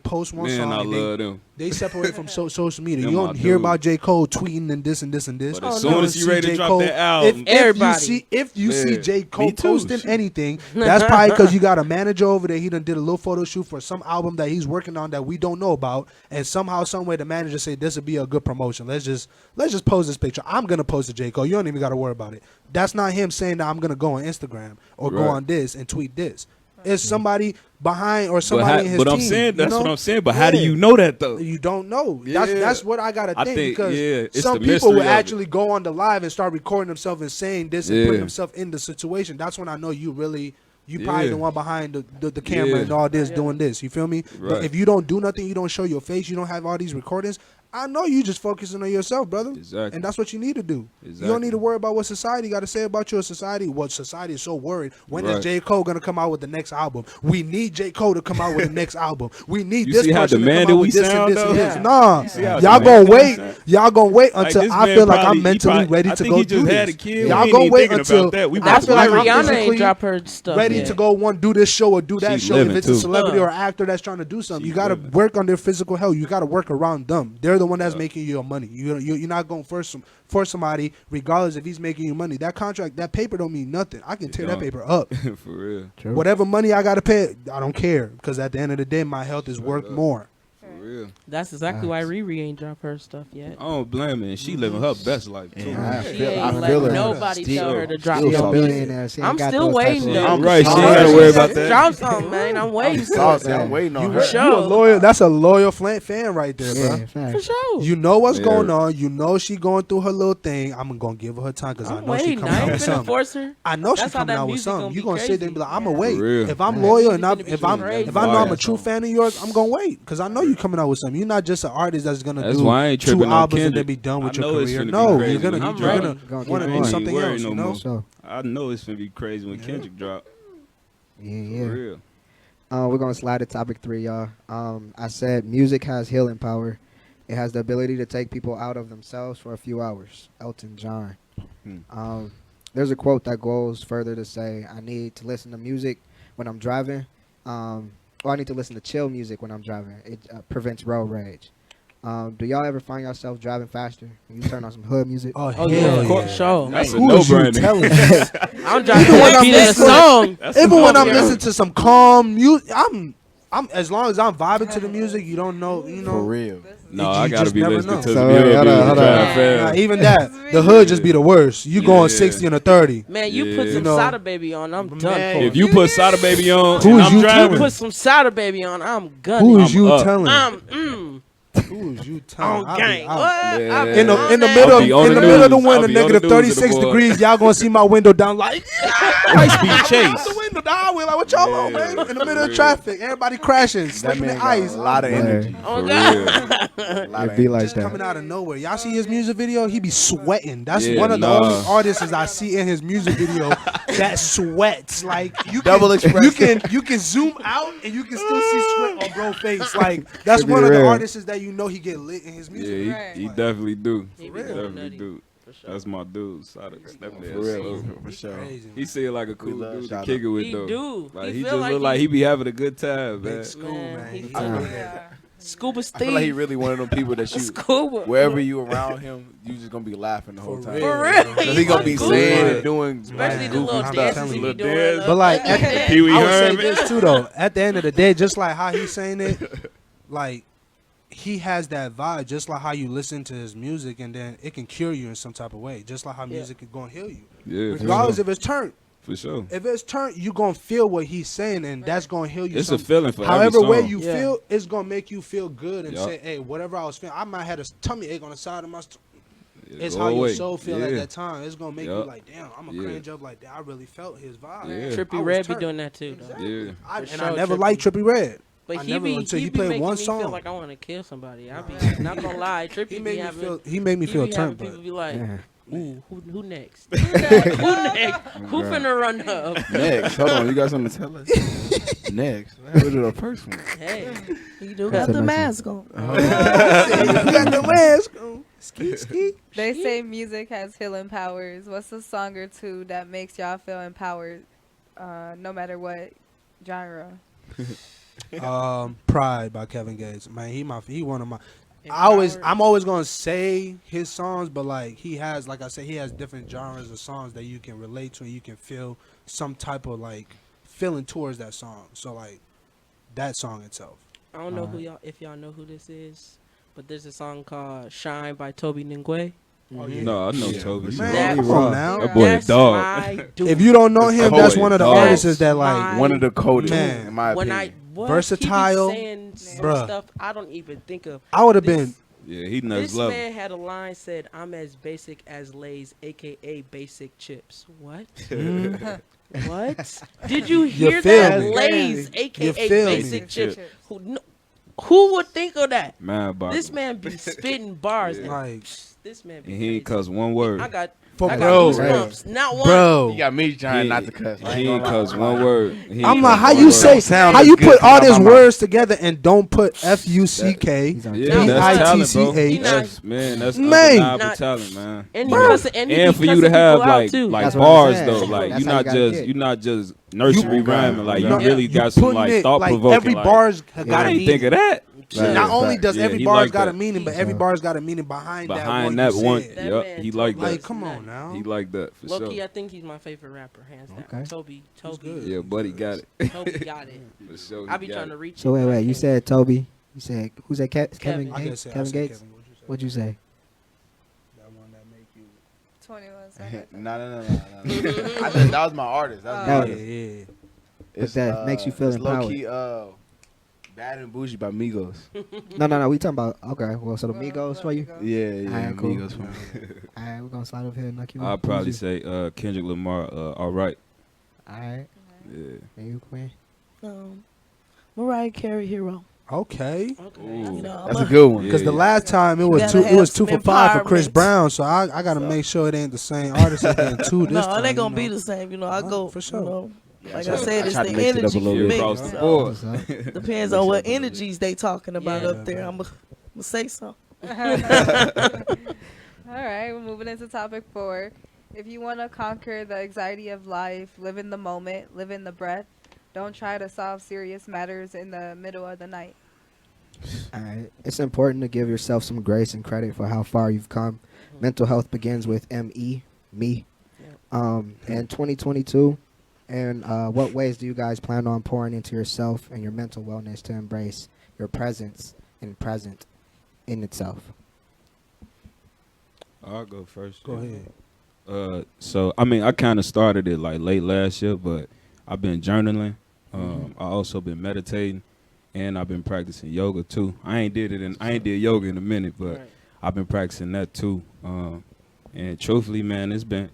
post one Man, song I and love them. they separate from social media. Them You my don't hear dudes. about J. Cole tweeting and this and this and this. But as Oh, soon no. as he ready to J. drop Cole- that album, Everybody. If you see Man, J. Cole me too, posting shit. anything, that's probably because you got a manager over there. He done did a little photo shoot for some album that he's working on that we don't know about, and somehow, some way, the manager said this would be a good promotion. Let's just post this picture. I'm gonna post to J. Cole. You don't even got to worry about it. That's not him saying that I'm gonna go on Instagram or go Right. on this and tweet this. It's somebody behind or somebody in his but team. I'm saying you that's know? what I'm saying. But how do Yeah. you know that though? You don't know. Yeah. That's what I gotta I think, think, because yeah, it's some the people mystery will of it. actually go on the live and start recording themselves and saying this and Yeah. putting themselves in the situation. That's when I know you probably Yeah. the one behind the camera Yeah. and all this doing this. You feel me? But Right. if you don't do nothing, you don't show your face, you don't have all these recordings, I know you just focusing on yourself, brother. Exactly. And that's what you need to do. You Exactly. don't need to worry about what society got to say about your society. What society is so worried. When is Right. J. Cole gonna come out with the next album? We need J. Cole to come out with the next album. We need You this see how person to come demanding out we with this sound, and this and though? this. Yeah. Nah, You see how y'all demanding gonna we wait. sound? Y'all gonna wait Like, until this I man feel like probably- I'm mentally he probably- ready I to think go he just do had this. a kid. Y'all We gonna ain't even wait thinking until about that. We I That's feel why like I'm Rihanna physically ain't drop her stuff. ready yet. to go one do this show or do that She show. If living, it's a too. celebrity or actor that's trying to do something, She you gotta living. work on their physical health. You gotta work around them. They're the one that's making you your money. You're not going for somebody regardless if he's making you money. That contract, that paper don't mean nothing. I can tear that don't. paper up. For real. True. Whatever money I gotta pay, I don't care, because at the end of the day, my health is worth up. more. For real. That's exactly why Riri ain't drop her stuff yet. I don't blame her. And she living her best life too. Yeah, She I ain't feel letting her. nobody Still- tell her to drop still She a no talking. music. billionaire. She ain't I'm got still those type waiting, of- though. I'm Right, she sorry. ain't gotta worry about that. Drop something, man. I'm waiting for Saucy, it. I'm waiting on For her. sure. You a loyal. That's a loyal fan right there, bro. Yeah, For facts. sure. You know what's Yeah. going on. You know she going through her little thing. I'm gonna give her her time because I I'm know she waiting. coming I out ain't with finna something. force her. I know she That's how coming that out with music something. gonna You be gonna sit there and be like, I'm gonna wait. For real. If I'm Yeah. loyal Music and gonna be if I'm crazy. if I know I'm a Fire. true fan of yours, I'm gonna wait because I know you coming out with something. You're not just an artist that's gonna That's do why I ain't 2 tripping on albums and then Kendrick. be done with I your know it's career. finna be No, crazy you're gonna when he I'm drop. ready. gonna Gonna want to keep do going. something Worry else. no You know. more. So, I know it's finna be crazy when Kendrick drop. yeah. For real. We're gonna slide to topic 3, y'all. I said music has healing power. It has the ability to take people out of themselves for a few hours. Elton John. There's a quote that goes further to say, I need to listen to music when I'm driving. Or I need to listen to chill music when I'm driving. It prevents road rage. Do y'all ever find yourself driving faster? You turn on some hood music? Oh, Oh yeah, hell of course, sure. That's a Who is you no-brainer. telling? I'm driving Even when that I'm beat of the listening- song. That's a Even when I'm no-brainer. listening to some calm music, I'm as long as I'm vibing to the music, you don't know, you For know. real. No, You I gotta just be never listening know. to So, some wait, hood hold on, music hold driving on. fast. Nah, even that, the hood just be the worst. You going Yeah. 60 and a 30. Man, you Yeah. put some You know. Sada Baby on, I'm done Man, for. If you put Sada Baby on, Who and is I'm you driving, You put some Sada Baby on, I'm gunning. Who is I'm you up. telling? Who is you telling? On I'll be gang. out. What? Yeah. I be In the on in the that. middle I'll be on in the the middle of the news. winter, I'll be on the negative news with the 36 boy. degrees. Y'all gonna see my window down like high speed out chase. the window, the highway, like what y'all on, man? In the middle of Yeah. traffic, everybody crashing, That slipping man in got ice. a lot of Yeah. energy. Oh, For God. real. A lot It of be energy. like Just coming that. out of nowhere. Y'all see his music video? He be sweating. That's Yeah, one of the nah. only artists I see in his music video that sweats. Like you Double can, expression. you can zoom out and you can still see sweat on bro face. Like that's Could be one of the real. artists that you know he get lit in his music. Yeah, Right. he definitely do. He He be going definitely nutty. do. For sure. That's my dude. Shout out to that For man. real, So, for sure. Crazy, he man. seemed like a cool love dude to shout kick it with He though. do. Like He he feel just like look like he- he be having a good time, man. Big school, man. he He feel feel like- that. Scuba I feel like he Steve. really one of them people that you, Scuba. wherever you around him, you just gonna be laughing the whole For time. real. For real. Cause he gonna be Goofy. saying and doing Especially like, the little I'm dances telling he you. be Little doing. dance. But like, Pee Wee I would say Herman. this too though. At the end of the day, just like how he's saying it, like he has that vibe, just like how you listen to his music, and then it can cure you in some type of way, just like how music is gonna heal you, Yeah, for regardless sure. if it's turned. For sure. If it's turned, you gonna feel what he's saying, and that's gonna heal you. It's a some- feeling for However every way song. you Yeah. feel, it's gonna make you feel good and Yup. say, "Hey, whatever I was feeling, I might have a tummy ache on the side of my." It's Go how your away. soul feel at Yeah. that time. It's gonna make you Yup. like, "Damn, I'm gonna Yeah. cringe up like that." I really felt his vibe. Yeah. I Trippy was Red be turned. doing that too. Though. Exactly. Yeah. And For I sure, never Trippy. liked Trippy Red. But I he never be until he he be played making one me song. feel like I want to kill somebody. I be not gonna lie. Trippy He be made me having, feel. He made me he feel be having turned. people But be like, Yeah. ooh, who next? Who next? Who finna run up? next. Hold on, you got something to tell us? Next. What happened to the first one? Hey, He do That's got the amazing. mask on. you got the mask on. Ski ski. They say music has healing powers. What's a song or two that makes y'all feel empowered, no matter what genre? Pride by Kevin Gates. Man, he one of my. I'm always gonna say his songs, but like he has, like I said, he has different genres of songs that you can relate to, and you can feel some type of like feeling towards that song. So like that song itself. I don't know who y'all if y'all know who this is, but there's a song called "Shine" by Toby Ningwe. Oh, yeah. No, I know Yeah. Toby. Man, That- come on now. That boy a That's dog. my dude. If you don't know him, That's that's cold. one of the Dog. artists that like. My- One of the coldest, Man. in my when opinion. Versatile, he be saying some bruh. stuff I don't even think of. I would have This- been. Yeah, he This next level. man had a line said, "I'm as basic as Lay's, aka basic chips." What? What? Did you hear feel that? me. Lay's, You aka feel me. basic chips. Chips. Who would think of that? Man, Bob. This man be spitting bars. Yeah. Like, This man be And he ain't crazy. cuss one word. I got for I bro, got goosebumps. Not one. bro. You got me trying He- not to cuss. I He ain't ain't gonna lie. cuss one word. He I'm ain't like, cuss how one you word. say, Sound how is you good put all coming out these my mouth. words together and don't put F-U-C-K, He's on Yeah, top. that's talent, bro. B-I-T-C-H. He not- That's, man, that's Man. undeniable Not- talent, man. And, Bro. And for you to have like too. like That's what I'm bars saying. though, like That's you're how you not gotta just get. you're not just nursery You- rhyming, like you No, really You got some putting like it, thought like provoking. every like, bar's I got a ain't think meaning. of that. Right. Not only does Yeah, every he bar's like got that. a meaning, but every bar's got a meaning behind Behind that that one. one, You said. That yep, man he like totally that. Like, come on now. He like that for Low key, sure. I think he's my favorite rapper, hands down. Okay. Toby good. Yeah, buddy got it. Toby got it. For sure, I he be got trying it. to reach. So it, but I wait, you can't. said Toby. You said who's that? Kevin Kevin. I Gates. said Kevin Gates. Kevin, what'd you say? What'd you say? That one that make you. 21 seconds. No. I think that was my artist. That was my Oh. artist. Yeah. But that makes you feel it's empowered. low key, Bad and Bougie by Migos. No. We talking about okay. Well, so the Migos for you. Yeah, Alright, cool. Migos for me. All right, we're gonna slide over here and knock you. I'll probably say Kendrick Lamar. All right. All right. Yeah. And you, Queen. Mariah Carey Hero. Okay. Okay. You know, That's a good one. Because the Yeah. last time it was gotta two, it have was 2 some for 5 for Chris empowerment. Brown. So I gotta make sure it ain't the same artist as getting two this no, time. it ain't gonna you be know. the same. You know, I Uh-huh, go for sure. You know, Yeah, like I I tried- said, I it's tried the to mix it up a energy little for bit. me. Across the So, board. What's up? depends Mix on it what up a little bit. energies they talking about Yeah, up there. man. I'm gonna say so. All right, we're moving into topic 4. If you want to conquer the anxiety of life, live in the moment, live in the breath, don't try to solve serious matters in the middle of the night. All right. It's important to give yourself some grace and credit for how far you've come. Mental health begins with me. In 2022, and what ways do you guys plan on pouring into yourself and your mental wellness to embrace your presence and present in itself? I'll go first. Go yeah. ahead. So I mean, I kind of started it like late last year, but I've been journaling. I also been meditating, and I've been practicing yoga too. I ain't did yoga in a minute, but Right. I've been practicing that too. And truthfully, man, it's been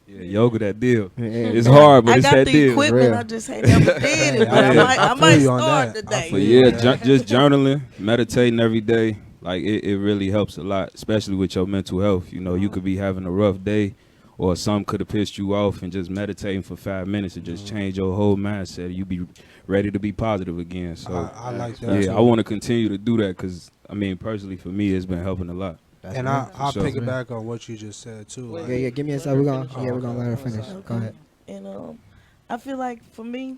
yoga that deal. It's hard, but I it's got that the deal. equipment. real. I just ain't never did it, but Yeah, I I might feel you on start that. I today. feel But you. yeah, just journaling, meditating every day, like it really helps a lot, especially with your mental health. You know, you could be having a rough day, or something could have pissed you off, and just meditating for 5 minutes and just change your whole mindset. You be ready to be positive again. So I like that. yeah, too. I want to continue to do that because I mean, personally for me, it's been helping a lot. That's And right. I'll sure. pick it back on what you just said too. Wait, Like, Yeah, give me a Let second. her We're gonna finish. we're gonna let her finish. Okay. Go ahead. And I feel like for me,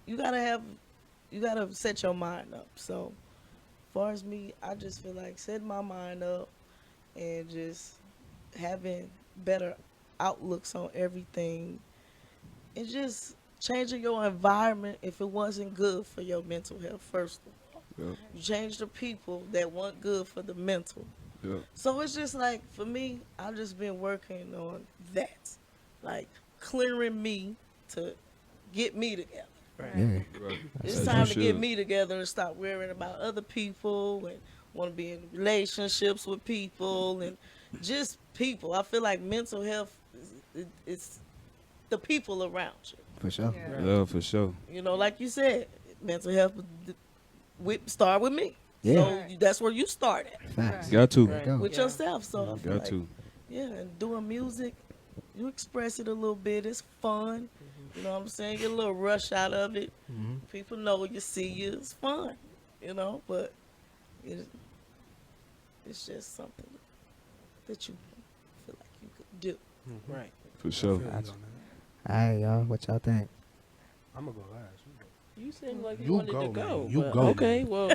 you gotta set your mind up. So, as far as me, I just feel like setting my mind up and just having better outlooks on everything. It's just changing your environment if it wasn't good for your mental health. First of all, Yep. you change the people that weren't good for the mental. Yeah. So it's just like, for me, I've just been working on that. Like, clearing me to get me together. Yeah. Right. It's As time you to get should. me together and stop worrying about other people and want to be in relationships with people and just people. I feel like mental health is the people around you. For sure. Yeah, for sure. You know, like you said, mental health start with me. Yeah. So that's where you start at, Facts. Got to. There you go. with Yeah. yourself. So I feel Got like, to. yeah, and doing music, you express it a little bit. It's fun. You know what I'm saying? Get a little rush out of it. Mhm. People know you, see you. It's fun, you know, but it's just something that you feel like you could do. Right. For sure. All right, y'all. What y'all think? I'm gonna go last. You seem like you, You wanted go, to go. man. You but go, Okay, man. well,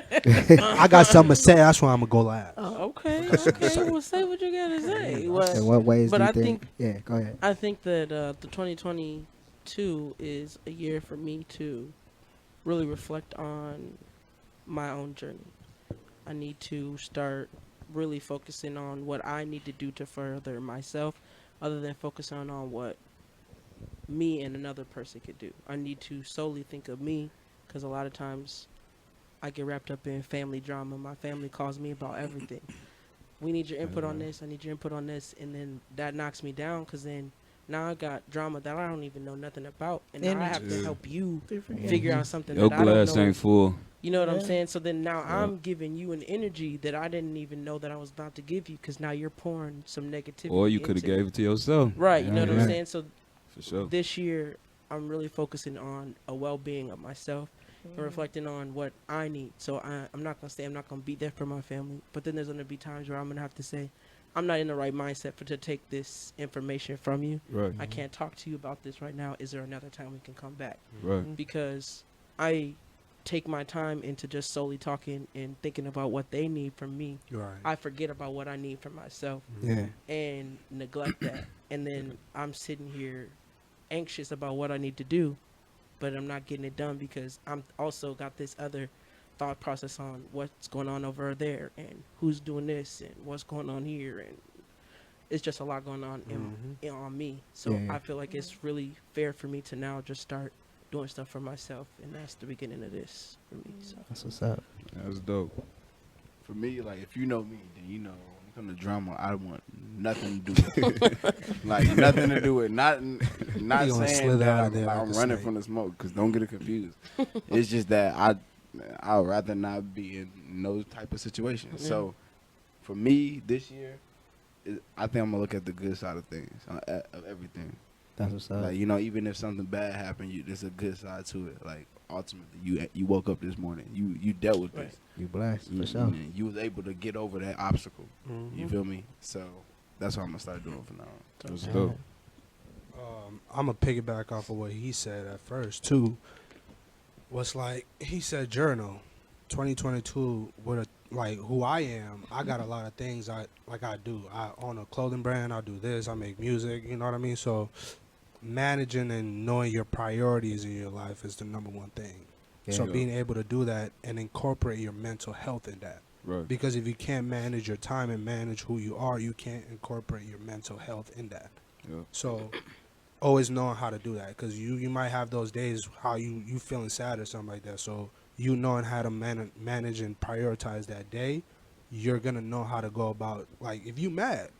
I got something to say. That's why I'm gonna go last. okay. Well, say what you gotta say. In Well, what ways but do you I think? Yeah, go ahead. I think that the 2022 is a year for me to really reflect on my own journey. I need to start really focusing on what I need to do to further myself, other than focusing on what me and another person could do. I need to solely think of me, because a lot of times I get wrapped up in family drama. My family calls me about everything. We need your input on this. I need your input on this. And then that knocks me down, because then now I got drama that I don't even know nothing about. And now I have to Energy. help you Different figure out something Your that I don't glass know. ain't full. You know what I'm Yeah. saying? So then now Yeah. I'm giving you an energy that I didn't even know that I was about to give you, because now you're pouring some negativity. Or you could have into gave it to yourself. Right, you know what I'm Right. saying? So For sure. this year, I'm really focusing on a well-being of myself and reflecting on what I need. So I'm not going to say I'm not going to be there for my family, but then there's going to be times where I'm going to have to say, I'm not in the right mindset to take this information from you. Right. I can't talk to you about this right now. Is there another time we can come back? Right. Because I take my time into just solely talking and thinking about what they need from me. Right. I forget about what I need from myself Yeah. and neglect that. And then I'm sitting here anxious about what I need to do, but I'm not getting it done because I'm also got this other thought process on what's going on over there and who's doing this and what's going on here, and it's just a lot going on on me. So Yeah. I feel like it's really fair for me to now just start doing stuff for myself, and that's the beginning of this for me. So That's what's up. That's dope. For me, like, if you know me, then you know when it comes to drama, I want nothing to do with it. Like, nothing to do with not You saying gonna slither that out I'm, there like, like I'm a running snake. from the smoke, because don't get it confused. It's just that I'd rather not be in those type of situations. Yeah. So, for me, this year, I think I'm going to look at the good side of things, of everything. That's what's up. Like, you know, even if something bad happened, there's a good side to it. Like, ultimately, you woke up this morning. You dealt with Right. this. You blessed You, for sure. you was able to get over that obstacle. Mm-hmm. You feel me? So that's what I'm gonna start doing from now on. That's dope. I'm gonna piggyback off of what he said at first too. Was like he said, journal, 2022. Like who I am, I got a lot of things I do. I own a clothing brand. I do this. I make music. You know what I mean? So managing and knowing your priorities in your life is the number one thing. So Yeah. being able to do that and incorporate your mental health in that. Right. Because if you can't manage your time and manage who you are, you can't incorporate your mental health in that. Yeah. So always knowing how to do that, because you might have those days how you feeling sad or something like that. So you knowing how to manage and prioritize that day, you're going to know how to go about, like, if you mad,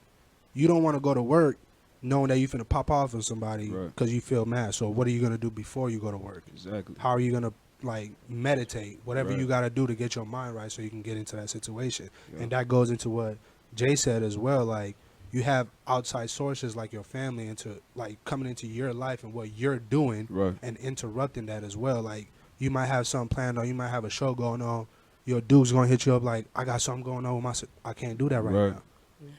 you don't want to go to work knowing that you're finna pop off on somebody Right. because you feel mad. So what are you going to do before you go to work? Exactly. How are you going to, like, meditate, whatever Right. you got to do to get your mind right so you can get into that situation. Yeah. And that goes into what Jay said as well. Like, you have outside sources like your family into like coming into your life and what you're doing Right. and interrupting that as well. Like you might have something planned or you might have a show going on. Your dude's gonna hit you up like, I got something going on with I can't do that right now.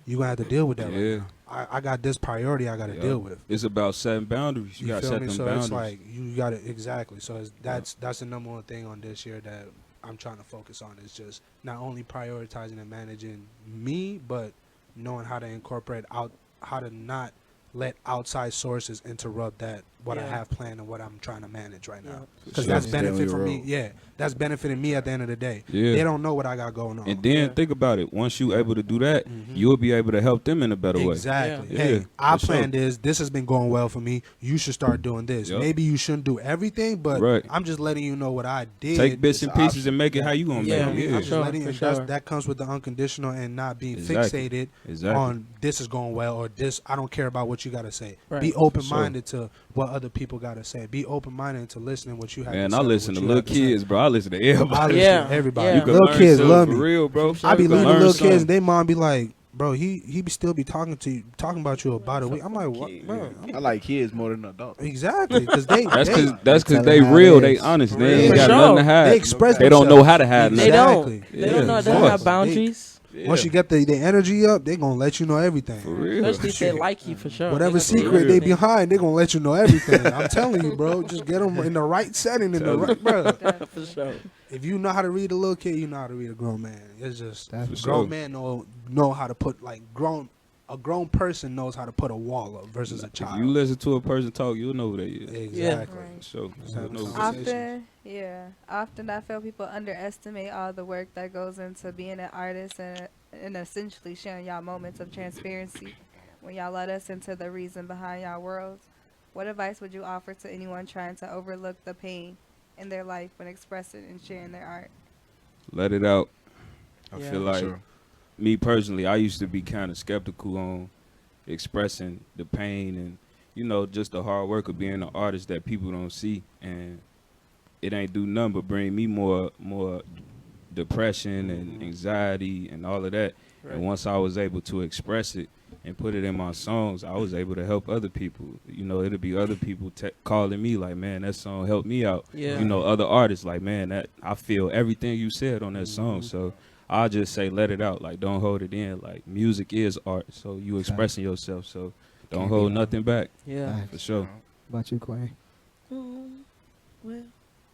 You gonna have to deal with that Yeah. right now. I got this priority I gotta Yeah. deal with. It's about setting boundaries. You gotta feel set me? them So boundaries. it's like you gotta exactly. So that's the number one thing on this year that I'm trying to focus on is just not only prioritizing and managing me, but knowing how to incorporate out how to not let outside sources interrupt that what I Yeah. have planned and what I'm trying to manage right now. Yeah. Because Sure. that's Stay on benefit your for me. road. Yeah, that's benefiting me at the end of the day. Yeah. They don't know what I got going on. And then Yeah. think about it. Once you able to do that, Mhm. you'll be able to help them in a better way. Exactly. Yeah. Hey, Yeah, I for sure. planned this has been going well for me. You should start doing this. Yep. Maybe you shouldn't do everything, but Right. I'm just letting you know what I did. Take bits It's and an pieces option. and make it how you gonna Yeah. make it. I'm Yeah. just Sure, letting for you, sure. that comes with the unconditional and not being Exactly. fixated Exactly. on this is going well or this I don't care about what you gotta say. Right. Be open minded to what other people gotta say. Be open minded to listening what you have Man, to I say. listen to what you little have say. kids, bro. I listen to I everybody. listen Yeah. to everybody. Yeah. You can Little learn kids something love for me. real, bro. I be You can leaving learn little kids something. and they mom be like, bro, he be still be talking about you about a week. I'm like, what, bro? I like kids more than adults. Exactly, because they That's they, because Tell they them how it real. They is. honest. For They ain't real. got For nothing to sure. hide. they express They don't know themselves. how to hide They nothing. don't. Exactly. They don't know how to Yeah, have of course. boundaries. Once you get the energy up, they gonna let you know everything. For real. Especially if they like you, for sure. Whatever They gonna tell you secret they everything. behind, they gonna let you know everything. I'm telling you, bro. Just get them in the right setting, in the Tell right, bro. For sure. If you know how to read a little kid, you know how to read a grown man. It's just That's For grown sure. men know how to put like a grown person knows how to put a wall up versus a If child. you listen to a person talk, you'll know who they is. Exactly. Right. So Just you'll having know. conversations. Often I feel people underestimate all the work that goes into being an artist and essentially sharing y'all moments of transparency when y'all let us into the reason behind y'all worlds. What advice would you offer to anyone trying to overlook the pain in their life when expressing and sharing their art? Let it out. I Yeah. feel For like sure. me personally, I used to be kind of skeptical on expressing the pain and just the hard work of being an artist that people don't see, and it ain't do nothing but bring me more depression and anxiety and all of that. Right. And once I was able to express it and put it in my songs, I was able to help other people. It'll be other people calling me like, man, that song helped me out. Yeah. Other artists like, man, that I feel everything you said on that song. So I'll just say, let it out. Like, don't hold it in. Like, music is art. So you expressing yourself. So don't Can't hold be nothing back. Yeah. Facts. For sure. How about you, Quay? Well,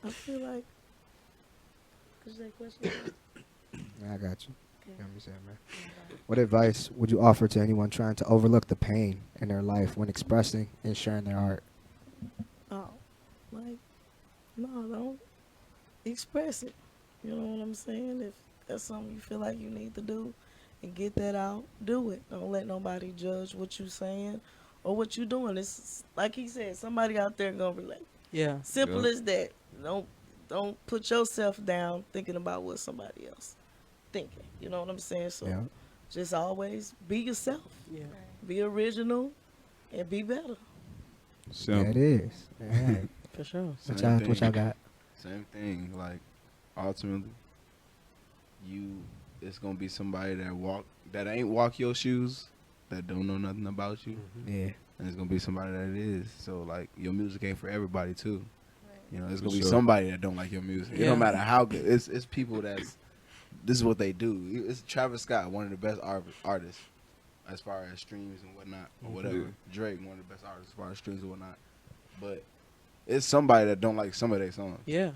I feel like. What's that question? I got you. Okay. You know what I'm saying, man? What advice would you offer to anyone trying to overlook the pain in their life when expressing and sharing their art? Oh, like, no, don't express it. You know what I'm saying? If that's something you feel like you need to do and get that out, do it. Don't let nobody judge what you saying or what you doing. It's like he said, somebody out there gonna relate. Yeah. Simple Yeah. as that. Don't put yourself down thinking about what somebody else thinking. You know what I'm saying? So Yeah. just always be yourself. Yeah. Be original and be better. Yeah, Simple. it is. Yeah. For sure. What Same y'all thing. got? Same thing. Like, ultimately, it's gonna be somebody that ain't walk your shoes, that don't know nothing about you, Yeah. and it's gonna be somebody that is. So like, your music ain't for everybody too. It's For gonna be sure. somebody that don't like your music. It Yeah. don't matter how good. It's people this is what they do. It's Travis Scott, one of the best artists as far as streams and whatnot or whatever. Yeah. Drake, one of the best artists as far as streams and whatnot. But it's somebody that don't like some of their songs. Yeah.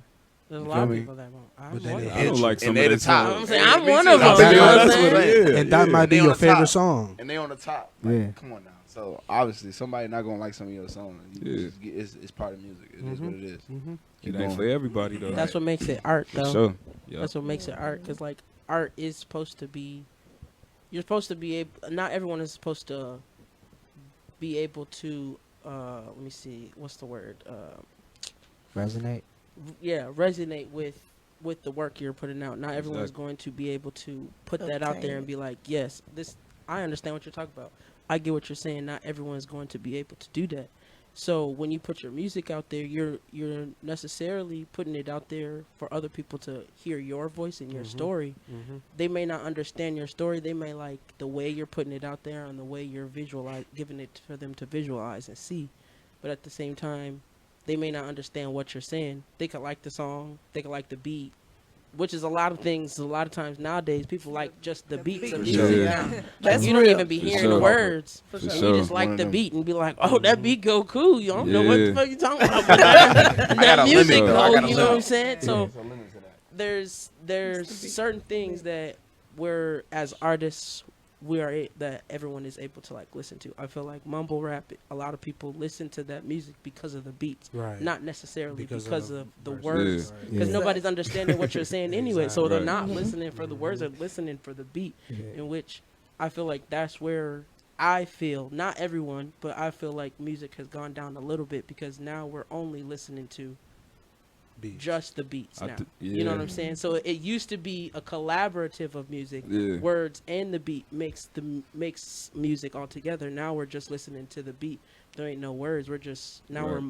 There's a You lot feel of me? people that won't. I'm But then one it of I them. hits don't you. like some And of they that the top. I'm saying, Yeah, I'm me one too. of them. Exactly. You know what I'm That's saying? what it is. And that might be They on your the favorite top. song. And they on the top. Like, Yeah. come on now. So obviously somebody not gonna like some of your songs. Yeah. It's part of music. It is what it is. Mm-hmm. Keep It ain't going. for everybody though. That's what makes it art, For though. sure. Yep. That's what makes it art, because like art is supposed to be. You're supposed to be able. Not everyone is supposed to be able to. Let me see. What's the word? Resonate. Resonate with the work you're putting out. Not everyone's Exactly. going to be able to put that out there and be like, yes, this. I understand what you're talking about. I get what you're saying. Not everyone's going to be able to do that, So when you put your music out there, you're necessarily putting it out there for other people to hear your voice and your story. They may not understand your story. They may like the way you're putting it out there and the way you're giving it for them to visualize and see. But at the same time, they may not understand what you're saying. They could like the song, they could like the beat, which is a lot of things. A lot of times nowadays, people like just the beats of For music. sure. Like, That's you don't real. even be For hearing sure. the words. For You sure. just One like of the them. beat and be like, oh, that beat go cool. You don't know what the Yeah. fuck you talking about. But that got a music limit, though. I go, got a you know what I'm limit. saying? So There's a limit to that. there's certain things that we're, as artists, that everyone is able to like listen to. I feel like mumble rap, a lot of people listen to that music because of the beats, Right. not necessarily Because because of of the verses. words. Right. Because Yeah. nobody's understanding what you're saying anyway, so they're Right. not listening for the words, they're listening for the beat. Yeah. In which I feel like that's where I feel, not everyone, but I feel like music has gone down a little bit because now we're only listening to Beats. just the beats I now. th- You know what yeah. I'm saying? So it used to be a collaborative of music. Yeah. Words and the beat makes music all together. Now we're just listening to the beat. There ain't no words. We're just Right. we're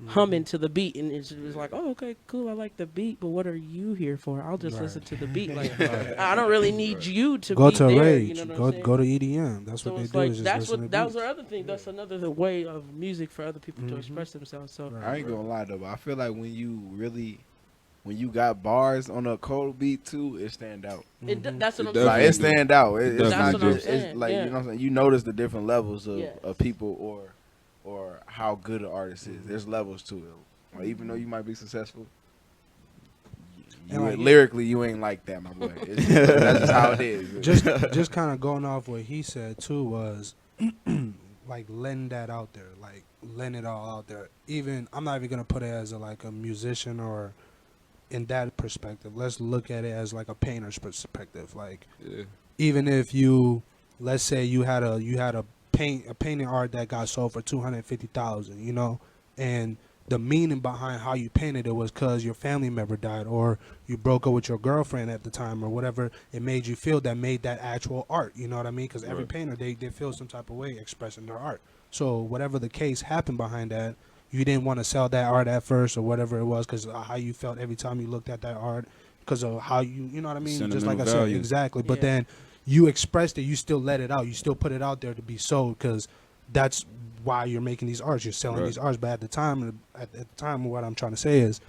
humming to the beat, and it's like, oh, okay, cool. I like the beat, but what are you here for? I'll just Right. listen to the beat. Like, I don't really need you to Go be to there. rage. You know what go I'm saying? go to EDM. That's So what they it's do. like Is just that's listen what to that was beats. our other thing. That's another the way of music for other people to express themselves. So Right. I ain't gonna lie though, but I feel like when you got bars on a cold beat too, it stand out. that's what It I'm Like saying. it stand out. It's That's not what I'm just it's saying, like yeah. you know what I'm saying. You notice the different levels Yes. of people or how good an artist is. There's levels to it. Like, even though you might be successful, And like- lyrically you ain't like that, my boy. That's just how it is. just kind of going off what he said too was like letting that out there, like letting it all out there. Even I'm not even gonna put it as like a musician or in that perspective. Let's look at it as like a painter's perspective. Like Yeah. even if let's say you had a painting art that got sold for 250,000, you know, and the meaning behind how you painted it was because your family member died or you broke up with your girlfriend at the time or whatever it made you feel that made that actual art. You know what I mean? Because every Right. painter, they feel some type of way expressing their art. So whatever the case happened behind that, you didn't want to sell that art at first or whatever it was because of how you felt every time you looked at that art because of how you know what I mean? Just like I Sentimental said, value. exactly. But Yeah. then you expressed it, you still let it out. You still put it out there to be sold because that's why you're making these arts. You're selling Right. these arts. But at the time, what I'm trying to say is,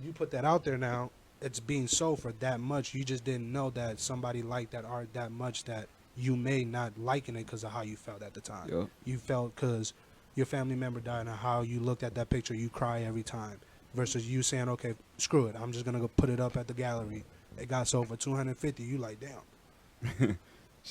you put that out there now. It's being sold for that much. You just didn't know that somebody liked that art that much that you may not liking it because of how you felt at the time. Yep. You felt because your family member died and how you looked at that picture, you cry every time. Versus you saying, okay, screw it. I'm just gonna go put it up at the gallery. It got sold for 250. You like, damn.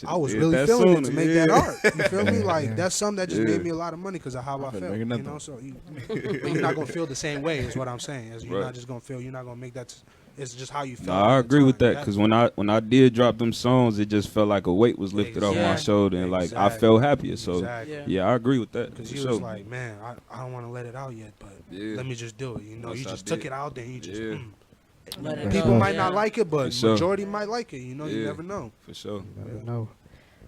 I was Did really that feeling it sooner, to make yeah. that art. You feel me? Like Yeah. that's something that just Yeah. made me a lot of money because of how I I'm finna felt. make You another know, one. so but you're not gonna feel the same way. Is what I'm saying. Is you're Right. not just gonna feel. You're not gonna make that. It's just how you feel. No, I agree with that because when I did drop them songs, it just felt like a weight was lifted off my Exactly. shoulder and like I Exactly. felt happier. So Exactly. Yeah. yeah, I agree with that. Because for you sure. was like, man, I don't want to let it out yet, but Yeah. let me just do it. You know, Yes, you I just took did. it out there. And you just Yeah. Let it people go, might yeah. not like it, but For sure. majority might like it. You know, you Yeah. never know. For sure. Never know.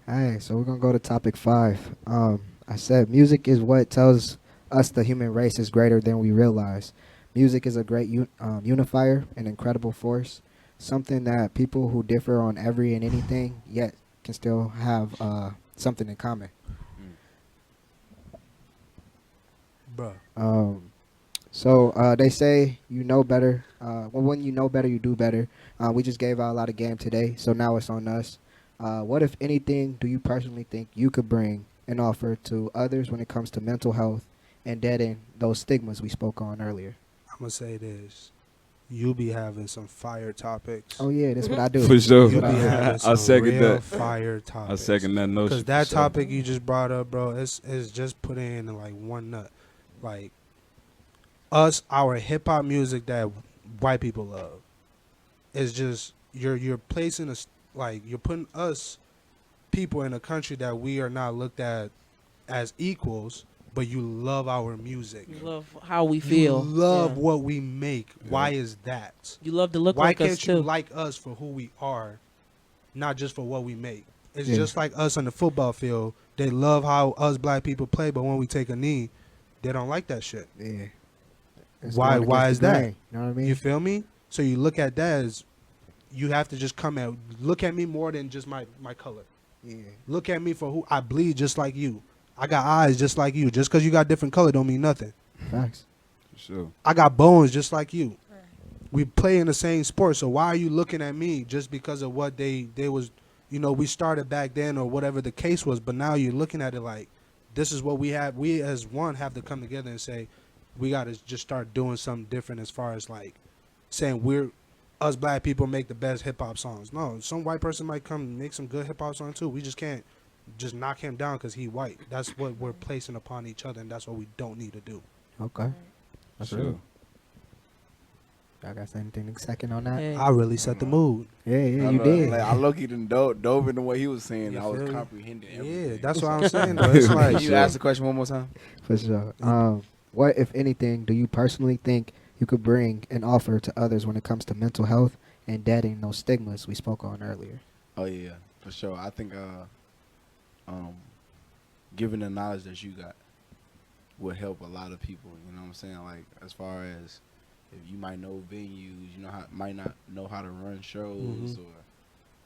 All right, so we're gonna go to topic 5. I said music is what tells us the human race is greater than we realize. Music is a great unifier, an incredible force, something that people who differ on every and anything yet can still have something in common. Bruh. So they say you know better. When you know better, you do better. We just gave out a lot of game today, so now it's on us. What, if anything, do you personally think you could bring and offer to others when it comes to mental health and deaden those stigmas we spoke on earlier? I'm gonna say this. You be having some fire topics. Oh yeah, that's what I do. For sure. You be having I some second real that. fire topics. I second that notion. Because that for sure. topic you just brought up, bro, it's just put in like one nut. Like our hip hop music that white people love. It's just you're placing us like you're putting us people in a country that we are not looked at as equals, but you love our music. You love how we feel. You love Yeah. what we make. Why is that? You love to look Why like us can't you too. like us for who we are, not just for what we make? It's Yeah. just like us on the football field. They love how us black people play, but when we take a knee, They don't like that shit. Yeah. It's Why? going Why against is the that? grain, you know what I mean? You feel me? So you look at that as you have to just come at look at me more than just my color. Yeah. Look at me for who I bleed just like you. I got eyes just like you. Just because you got different color don't mean nothing. Facts. For sure. I got bones just like you. We play in the same sport, so why are you looking at me just because of what they was, you know, we started back then or whatever the case was, but now you're looking at it like this is what we have. We as one have to come together and say we got to just start doing something different as far as like saying us black people make the best hip hop songs. No, some white person might come and make some good hip hop songs too. We just can't just knock him down because he white. That's what we're placing upon each other, and that's what we don't need to do. Okay. That's Sure. real. Y'all got anything to second on that? Hey, I really set the mood. Yeah, yeah, I you know, did. Like, I low-key done dove into what he was saying. You I was feel me? comprehending Yeah, everything. that's what I'm saying. Though. It's Can like you ask the question one more time? For sure. What, if anything, do you personally think you could bring and offer to others when it comes to mental health and dating those stigmas we spoke on earlier? Oh yeah, for sure. I think giving the knowledge that you got would help a lot of people. You know what I'm saying? Like as far as if you might know venues, you know might not know how to run shows or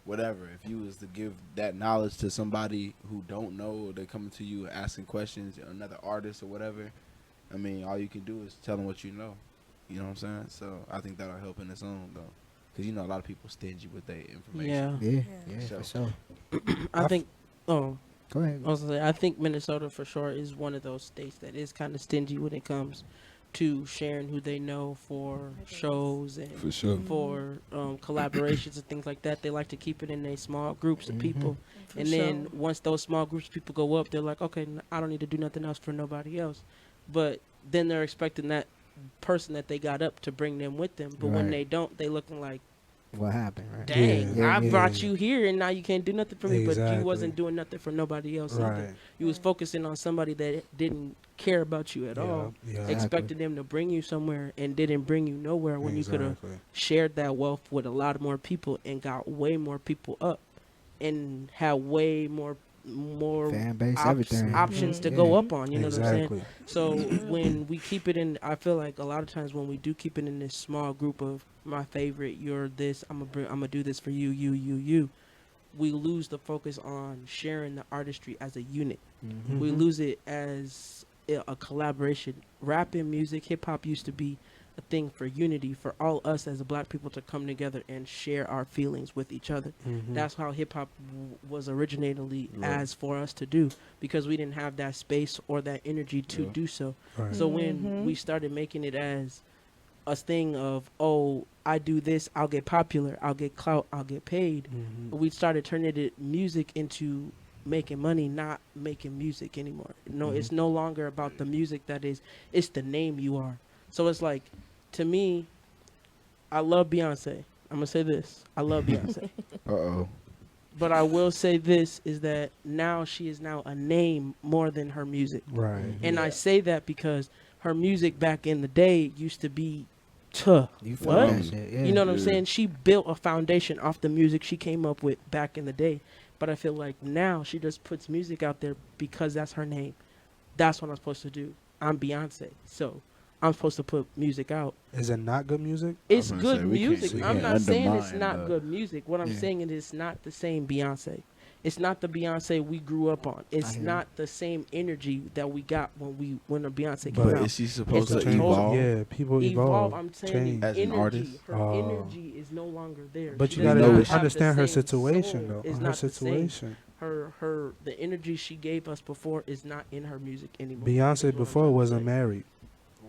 whatever. If you was to give that knowledge to somebody who don't know, or they coming to you asking questions, another artist or whatever, I mean, all you can do is tell them what you know. You know what I'm saying? So I think that'll help in its own though, because you know a lot of people stingy with their information. yeah. Yeah, Yeah. yeah, for sure. I think. Oh, Go ahead. I was gonna say, I think Minnesota for sure is one of those states that is kind of stingy when it comes to sharing who they know for shows and For sure. for collaborations and things like that. They like to keep it in their small groups of people. For And sure. then once those small groups of people go up, they're like, okay, I don't need to do nothing else for nobody else. But then they're expecting that person that they got up to bring them with them. But when Right. they don't, they looking like, What happened, right? dang, Yeah, I yeah, brought yeah. you here and now you can't do nothing for me. But Exactly. you wasn't doing nothing for nobody else either. Right. You was focusing on somebody that didn't care about you at all. Yeah. Expected them to bring you somewhere and didn't bring you nowhere when you could have Exactly. shared that wealth with a lot more people and got way more people up and had way more Fan base, everything. options to Yeah. go up on, you know what I'm saying? Exactly. So when we keep it in, I feel like a lot of times when we do keep it in this small group of my favorite, you're this, I'm gonna do this for you, we lose the focus on sharing the artistry as a unit. Mhm. We lose it as a collaboration. Rap and music, hip hop used to be a thing for unity, for all us as a black people to come together and share our feelings with each other. That's how hip hop was originally as for us to do, because we didn't have that space or that energy to do so. Right. So when we started making it as a thing of, oh, I do this, I'll get popular, I'll get clout, I'll get paid, we started turning it music into making money, not making music anymore. No, it's no longer about the music that is, it's the name you are. So it's like, to me, I love Beyonce. I'm gonna say this. I love Beyonce. Uh-oh. But I will say this, is that now she is now a name more than her music. Right. And I say that because her music back in the day used to be tough. You feel What? that shit, yeah. You know what I'm Yeah. saying? She built a foundation off the music she came up with back in the day. But I feel like now she just puts music out there because that's her name. That's what I'm supposed to do. I'm Beyonce. So I'm supposed to put music out. Is it not good music? It's gonna good say, we can't- music. we I'm can't not saying it's undermine not the- good music. What I'm Yeah. saying is it's not the same Beyonce. It's not the Beyonce we grew up on. It's hear you. not the same energy that we got when the Beyonce came But out. is she supposed It's to a total- evolve? Yeah, people Evolve. evolve. I'm saying change. the As an energy. artist? Her Oh. energy is no longer there. But She you does gotta know not it's- have the understand her same situation, soul. though. It's Her not the same. situation. The energy she gave us before is not in her music anymore. Beyonce That's what I'm before trying to wasn't say. married.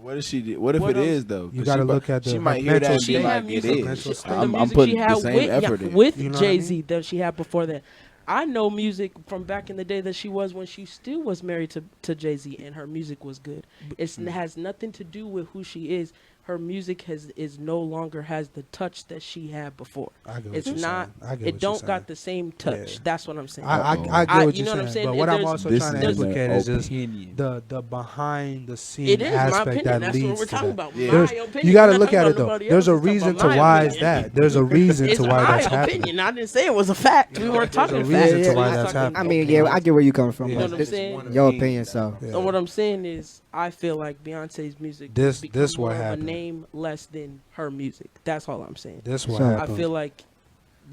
What if she did? What if What it I'm- is though? 'Cause You gotta she look at she the might her hear that mental and She be state. had like, it music. Mental is. state. The I'm music putting she had the same with, effort in. with You know what I Jay-Z mean? that she had before that. I know music from back in the day that she was when she still was married to Jay-Z, and her music was good. It has nothing to do with who she is. her music is no longer has the touch that she had before. I get what It's you're not. saying. I get It what you're don't saying. got the same touch. Yeah. That's what I'm saying. I get I- what you you're know what I'm saying. saying? But what I'm There's- also This trying is to an implicate is just opinion. the behind the scene It is my aspect opinion. that That's leads what we're to talking that. about. Yeah. My There's- opinion. You got to We're not look talking at about it though. nobody There's a else. We're talking reason about to my why is opinion. that. There's a reason It's to why my that's happening. opinion. I didn't say it was a fact. We weren't talking There's a facts. reason to We why was that's talking happening. I mean, yeah, I get where you're coming from. You know but what I'm this- saying? Your opinion, so. Yeah. So what I'm saying is, I feel like Beyonce's music This- become this what more of a happened. name less than her music. That's all I'm saying. This what So- I happened. feel like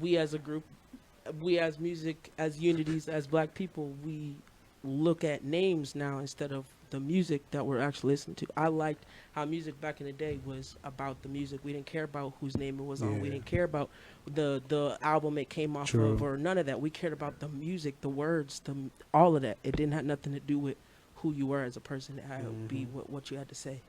we as a group, we as music, as unities, as black people, we look at names now instead of the music that we're actually listening to. I liked how music back in the day was about the music. We didn't care about whose name it was on. We Yeah. didn't care about the album it came off True. of or none of that. We cared about the music, the words, all of that. It didn't have nothing to do with who you were as a person. It had to be what you had to say.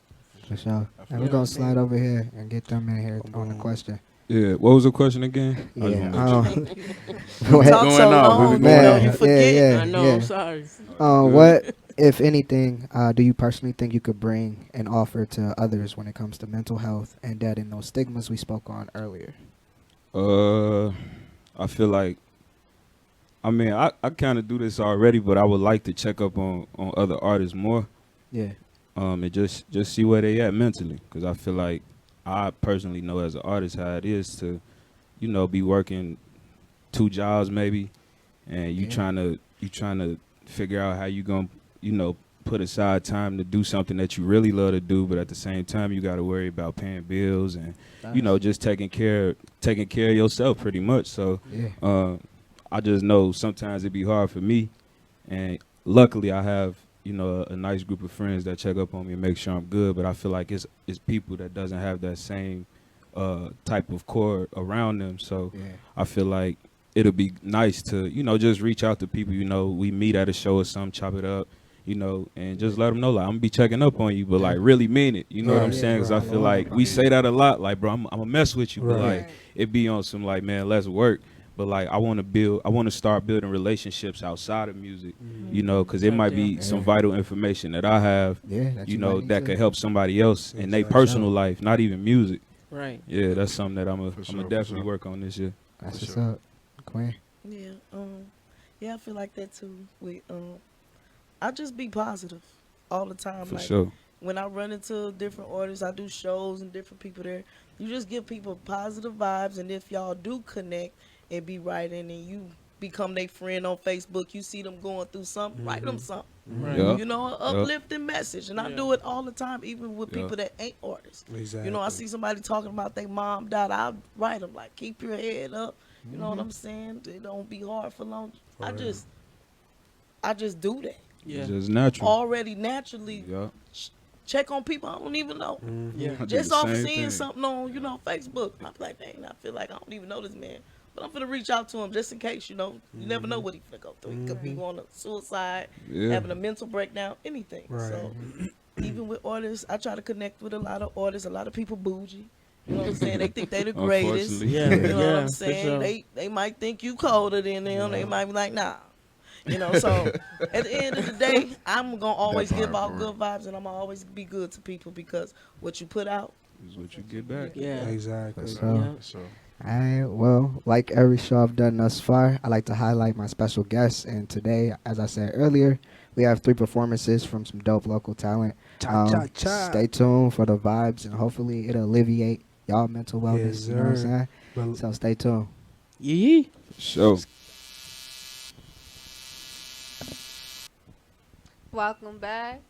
For sure. And we're Yeah. going to slide over here and get them in here on the Boom. question. Yeah, what was the question again? I just Yeah. wanna make sure. Go ahead. Talk so Going on, long, we you be know, going you on. forget. Yeah, I know. yeah. I'm sorry. What, if anything, do you personally think you could bring and offer to others when it comes to mental health and that in those stigmas we spoke on earlier? I feel like, I mean, I kind of do this already, but I would like to check up on other artists more. Yeah. And just see where they at mentally, because I feel like I personally know as an artist how it is to, you know, be working 2 jobs maybe, and you Yeah. trying to figure out how you gonna, you know, put aside time to do something that you really love to do, but at the same time you got to worry about paying bills and you know, just taking care of yourself pretty much. So Yeah. I just know sometimes it'd be hard for me, and luckily I have, you know, a nice group of friends that check up on me and make sure I'm good. But I feel like it's people that doesn't have that same type of core around them. So Yeah. I feel like it'll be nice to, you know, just reach out to people, you know, we meet at a show or something, chop it up, you know, and just let them know, like, I'm gonna be checking up on you, but like really mean it. You know what I'm Right. saying? Because I feel like we say that a lot, like, bro, I'm gonna mess with you, but Right. like it be on some like, man, let's work. But like I want to start building relationships outside of music, you know, because it might be some vital information that I have, Yeah. That you might know, need that to- could help somebody else in their Exactly. personal life, not even music. Right. Yeah, that's something that I'm For gonna sure, for definitely sure. work on this year. That's For what's sure. up. Queen. Yeah, yeah, I feel like that too. With I just be positive all the time. For like sure. when I run into different artists, I do shows and different people there. You just give people positive vibes, and if y'all do connect and be writing, and you become their friend on Facebook, you see them going through something, write them something. Right. Yeah. You know, an uplifting message, and I Yeah. do it all the time, even with Yeah. people that ain't artists. Exactly. You know, I see somebody talking about their mom died. I write them like, keep your head up. You know what I'm saying? It don't be hard for long. I real. just do that. Yeah. It's just natural. Already naturally Yeah. check on people I don't even know. Yeah. I do Just the off same seeing thing. something on, Facebook. I'm like, dang, I feel like I don't even know this man. But I'm gonna reach out to him just in case, you never know what he finna go through. He could be on a suicide, Yeah. having a mental breakdown, anything. Right. So even with artists, I try to connect with a lot of artists. A lot of people bougie. You know what I'm saying? They think they the greatest. Unfortunately. Yeah. You know what Yeah, I'm for saying? sure. They might think you colder than them. They might be like, nah. So at the end of the day, I'm gonna always That give part, out bro. good vibes, and I'm gonna always be good to people because what you put out. Is what you get back. Yeah. Exactly. So, Yeah. For sure. Alright, well, like every show I've done thus far, I like to highlight my special guests. And today, as I said earlier, we have 3 performances from some dope local talent. Cha-cha-cha. Stay tuned for the vibes, and hopefully it'll alleviate y'all mental wellness. Yes, You know what I'm sir. saying? But So stay tuned. Yee. So Welcome back.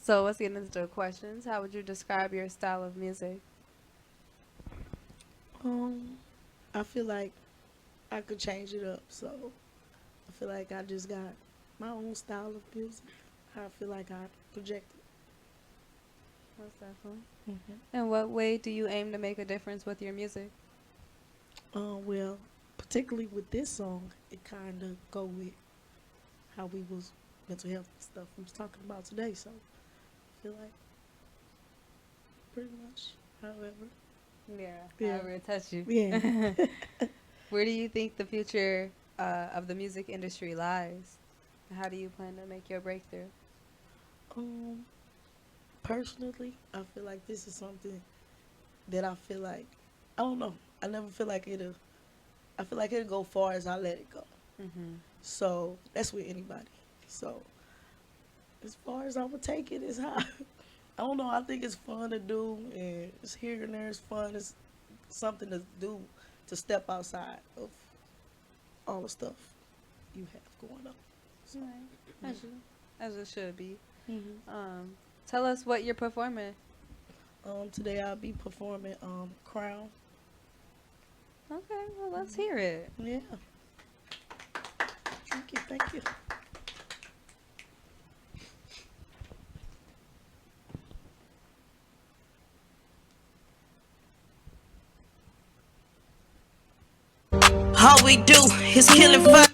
So let's get into the questions. How would you describe your style of music? I feel like I could change it up. So I feel like I just got my own style of music. How I feel like I project it. Most definitely. In what way do you aim to make a difference with your music? Well, particularly with this song, it kind of go with how we was mental health stuff we was talking about today. So I feel like pretty much, however. Yeah. However it touch you. Yeah. Where do you think the future of the music industry lies? How do you plan to make your breakthrough? personally, I feel like this is something that I feel like, I don't know. I never feel like I feel like it'll go far as I let it go. Mm-hmm. So that's with anybody. So as far as I'm gonna take it is how I don't know. I think it's fun to do, and it's here and there. It's fun. It's something to do to step outside of all the stuff you have going on. So, As it should be. mhm. Tell us what you're performing. Today I'll be performing Crown. Okay, well, let's hear it. Yeah. Thank you. Thank you. All we do is kill and fight.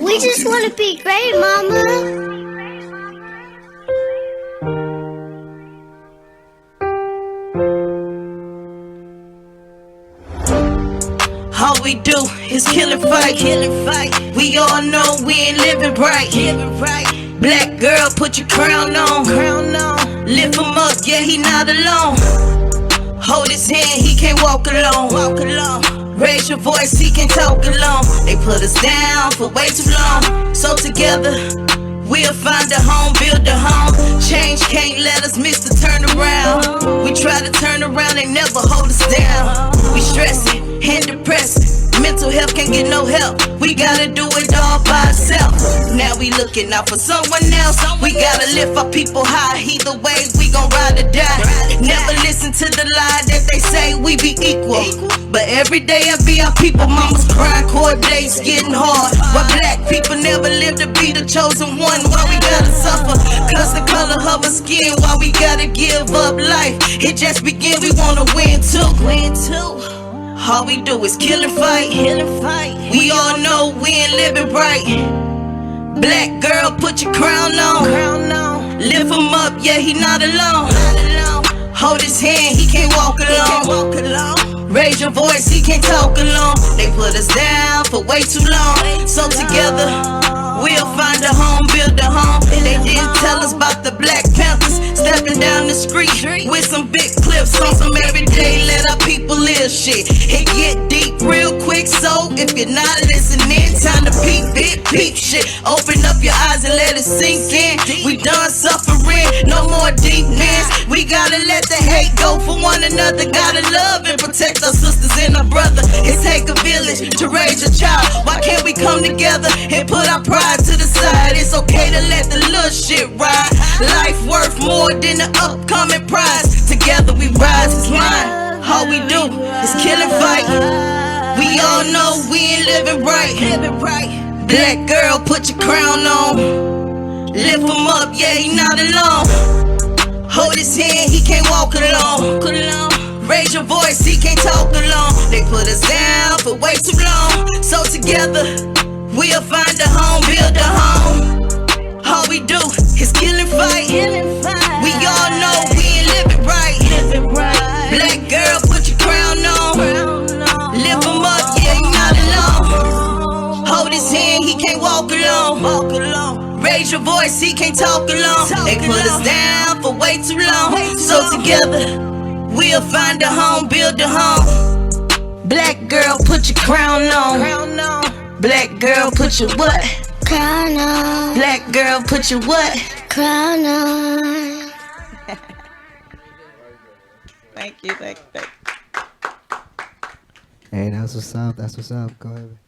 We just want to be great, Mama. All we do is kill and fight. We all know we ain't living right. Black girl, put your crown on. Lift him up, yeah, he not alone. Hold his hand, he can't walk alone. Raise your voice, he can talk alone. They put us down for way too long. So together, we'll find a home, build a home. Change can't let us miss the turnaround. We try to turn around, they never hold us down. We stressing and depressing. Mental health can't get no help. We gotta do it all by ourselves. Now we looking out for someone else. We gotta lift our people high. Either way, we gon' ride or die. Never listen to the lie that they say we be equal. But every day I be our people. Mama's crying, court dates getting hard. Why black people never live to be the chosen one? Why we gotta suffer? Cause the color of our skin. Why we gotta give up life? It just begin, we wanna win too. All we do is kill and fight. We all know we ain't living right. Black girl, put your crown on. Lift him up, yeah, he not alone. Hold his hand, he can't walk alone. Raise your voice, he can't talk alone. They put us down for way too long. So together, we'll find a home, build a home. They didn't tell us about the Black Panthers stepping down the street with some big clips on some everyday let our people live shit. It get deep real quick, so if you're not listening, time to peep shit. Open up your eyes and let it sink in. We done suffering, no more demons. We gotta let the hate go for one another. Gotta love and protect our sisters and our brother. It take a village to raise a child. Why can't we come together and put our pride to the side? It's okay to let the little shit ride. Life worth more than the upcoming prize. Together we rise, it's mine. All we do is kill and fight. We all know we ain't living right. Black girl, put your crown on. Lift him up, yeah, he not alone. Hold his hand, he can't walk alone. Raise your voice, he can't talk alone. They put us down for way too long. So together, we'll find a home, build a home. All we do is kill and fight. We all know we ain't living right. Black girl, put your crown on. Lift him up, yeah, he not alone. Hold his hand, he can't walk alone. Raise your voice, he can't talk alone. They put us down for way too long. So together, we'll find a home, build a home. Black girl, put your crown on. Black girl, put your what? Crown on. Black girl, put your what? Crown on. Thank you. Hey, that's what's up. Go ahead.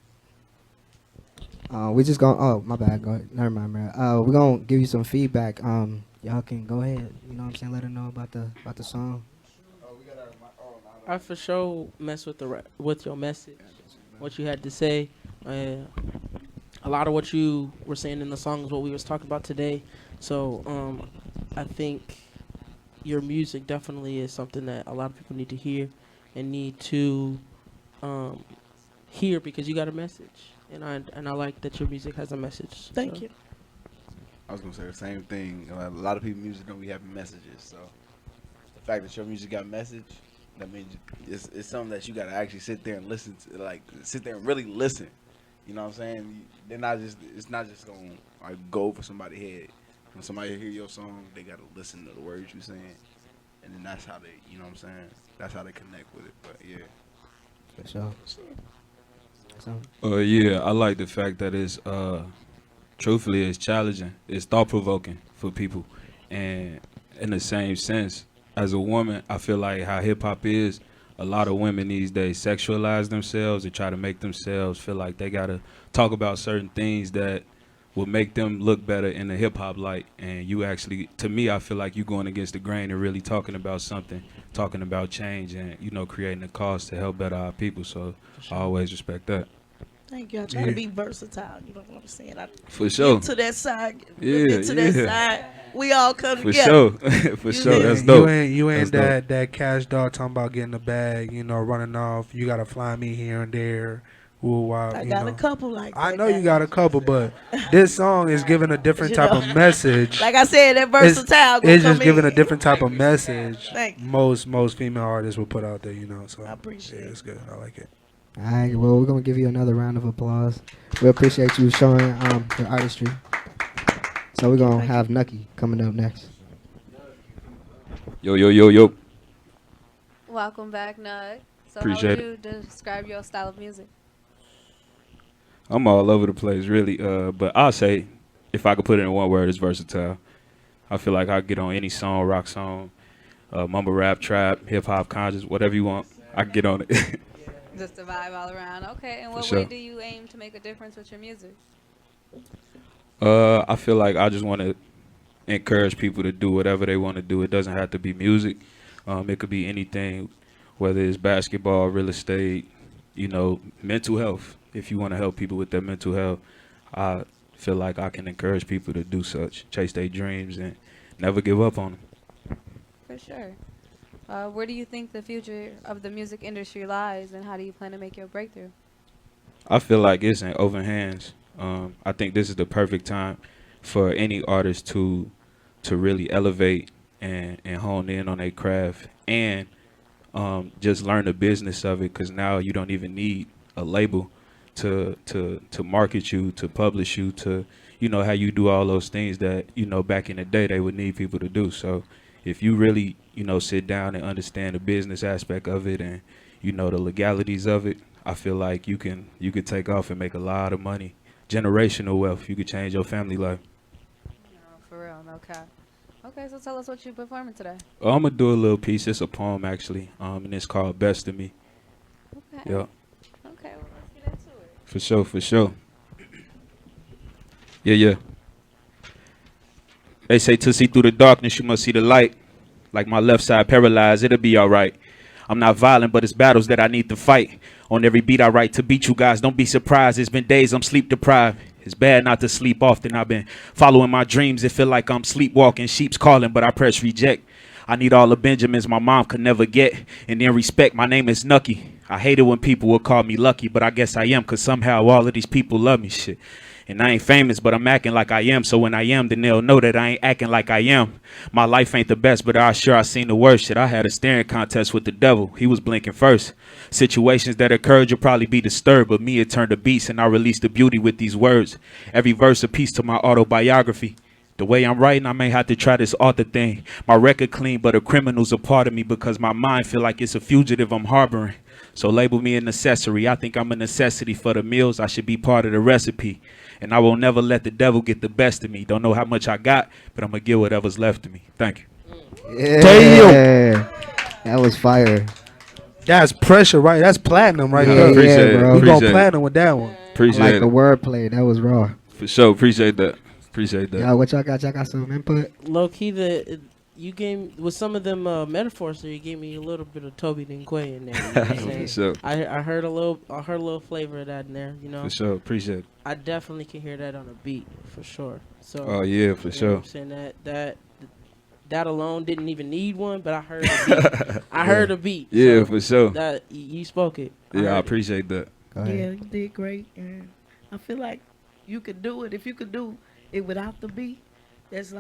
We just gonna. Oh, my bad. Go ahead. Never mind, man. We're gonna give you some feedback. Y'all can go ahead. You know what I'm saying? Let her know about the song. I for sure mess with with your message, what you had to say. A lot of what you were saying in the song is what we was talking about today. So I think your music definitely is something that a lot of people need to hear and need to hear because you got a message, and I like that your music has a message. Thank you. I was gonna say the same thing. A lot of people's music don't be having messages, so the fact that your music got a message, I mean, it's something that you gotta actually sit there and listen to, like sit there and really listen. You know what I'm saying? They're not just. It's not just gonna like go over somebody's head. When somebody hear your song, they gotta listen to the words you saying, and then that's how they. You know what I'm saying? That's how they connect with it. But yeah. For sure. So, Yeah, I like the fact that it's truthfully it's challenging. It's thought provoking for people, and in the same sense, as a woman, I feel like how hip hop is. A lot of women these days sexualize themselves and try to make themselves feel like they gotta talk about certain things that will make them look better in the hip hop light. And you actually, to me, I feel like you going against the grain and really talking about something, talking about change, and creating a cause to help better our people. So I always respect that. Thank you. I try to be versatile. You know what I'm saying? I For sure. get to that side, Yeah, get to that yeah. side. We all come For together. sure. For You sure. dig? That's dope. You ain't That's that cash dog talking about getting the bag, running off. You gotta fly me here and there. Ooh, wow, I got a couple like that. I know you got a couple, but this song is giving a different You type know. of message. Like I said, that versatile gonna It's come just giving in. a different type of message. Thank you. Most female artists will put out there, So I appreciate it's good. I like it. all right. Well, we're gonna give you another round of applause. We appreciate you showing your artistry. So we're gonna have Nucky coming up next. Yo, yo, yo, yo. Welcome back, Nug. So Appreciate how would you describe your style of music? I'm all over the place, really. But I'll say, if I could put it in one word, it's versatile. I feel like I get on any song, rock song, mumble rap, trap, hip hop, conscious, whatever you want. I can get on it. Just a vibe all around. Okay, and For what sure. way do you aim to make a difference with your music? I feel like I just want to encourage people to do whatever they want to do. It doesn't have to be music. It could be anything, whether it's basketball, real estate, mental health. If you want to help people with their mental health, I feel like I can encourage people to do such, chase their dreams, and never give up on them. For sure. Where do you think the future of the music industry lies, and how do you plan to make your breakthrough? I feel like it's in open hands. I think this is the perfect time for any artist to really elevate and hone in on their craft and just learn the business of it, because now you don't even need a label to market you, to publish you, to how you do all those things that back in the day they would need people to do. So if you really sit down and understand the business aspect of it and the legalities of it, I feel like you could take off and make a lot of money, generational wealth. You could change your family life. No, for real, no cap. Okay, so tell us what you're performing today. I'm gonna do a little piece. It's a poem actually, and it's called "Best of Me." Okay. Yeah. Okay, well, let's get into it. For sure, for sure. Yeah. They say to see through the darkness, you must see the light. Like my left side paralyzed, it'll be alright. I'm not violent, but it's battles that I need to fight. On every beat I write to beat you guys, don't be surprised. It's been days I'm sleep deprived. It's bad not to sleep often. I've been following my dreams. It feel like I'm sleepwalking. Sheep's calling, but I press reject. I need all the Benjamins my mom could never get. And then respect, my name is Nucky. I hate it when people will call me lucky, but I guess I am, because somehow all of these people love me. Shit. And I ain't famous, but I'm acting like I am. So when I am, then they'll know that I ain't acting like I am. My life ain't the best, but I seen the worst shit. I had a staring contest with the devil. He was blinking first. Situations that occurred, you'll probably be disturbed. But me, it turned to beast, and I released the beauty with these words. Every verse a piece to my autobiography. The way I'm writing, I may have to try this author thing. My record clean, but a criminal's a part of me, because my mind feel like it's a fugitive I'm harboring. So label me an accessory. I think I'm a necessity for the meals. I should be part of the recipe. And I will never let the devil get the best of me. Don't know how much I got, but I'm going to get whatever's left of me. Thank you. Yeah. Damn. That was fire. That's pressure, right? That's platinum right Yeah, there. Appreciate it. bro. We Appreciate go it. platinum with that one. I Appreciate like it. the wordplay. That was raw. For sure. Appreciate that. Appreciate that. Yeah, what y'all got? Y'all got some input? Low key, you gave with some of them metaphors there. You gave me a little bit of Toby Dinquay in there. You know what I'm For saying? sure. I heard a little flavor of that in there. You know, For sure. Appreciate it. I definitely can hear that on a beat for sure. So Oh, yeah, for you know sure. what I'm saying that alone didn't even need one, but I heard a beat. I heard a beat. Yeah, So for sure. that you spoke it. Yeah, I heard it. appreciate that. Go ahead. Yeah, you did great, and I feel like you could do it. If you could do it without the beat, that's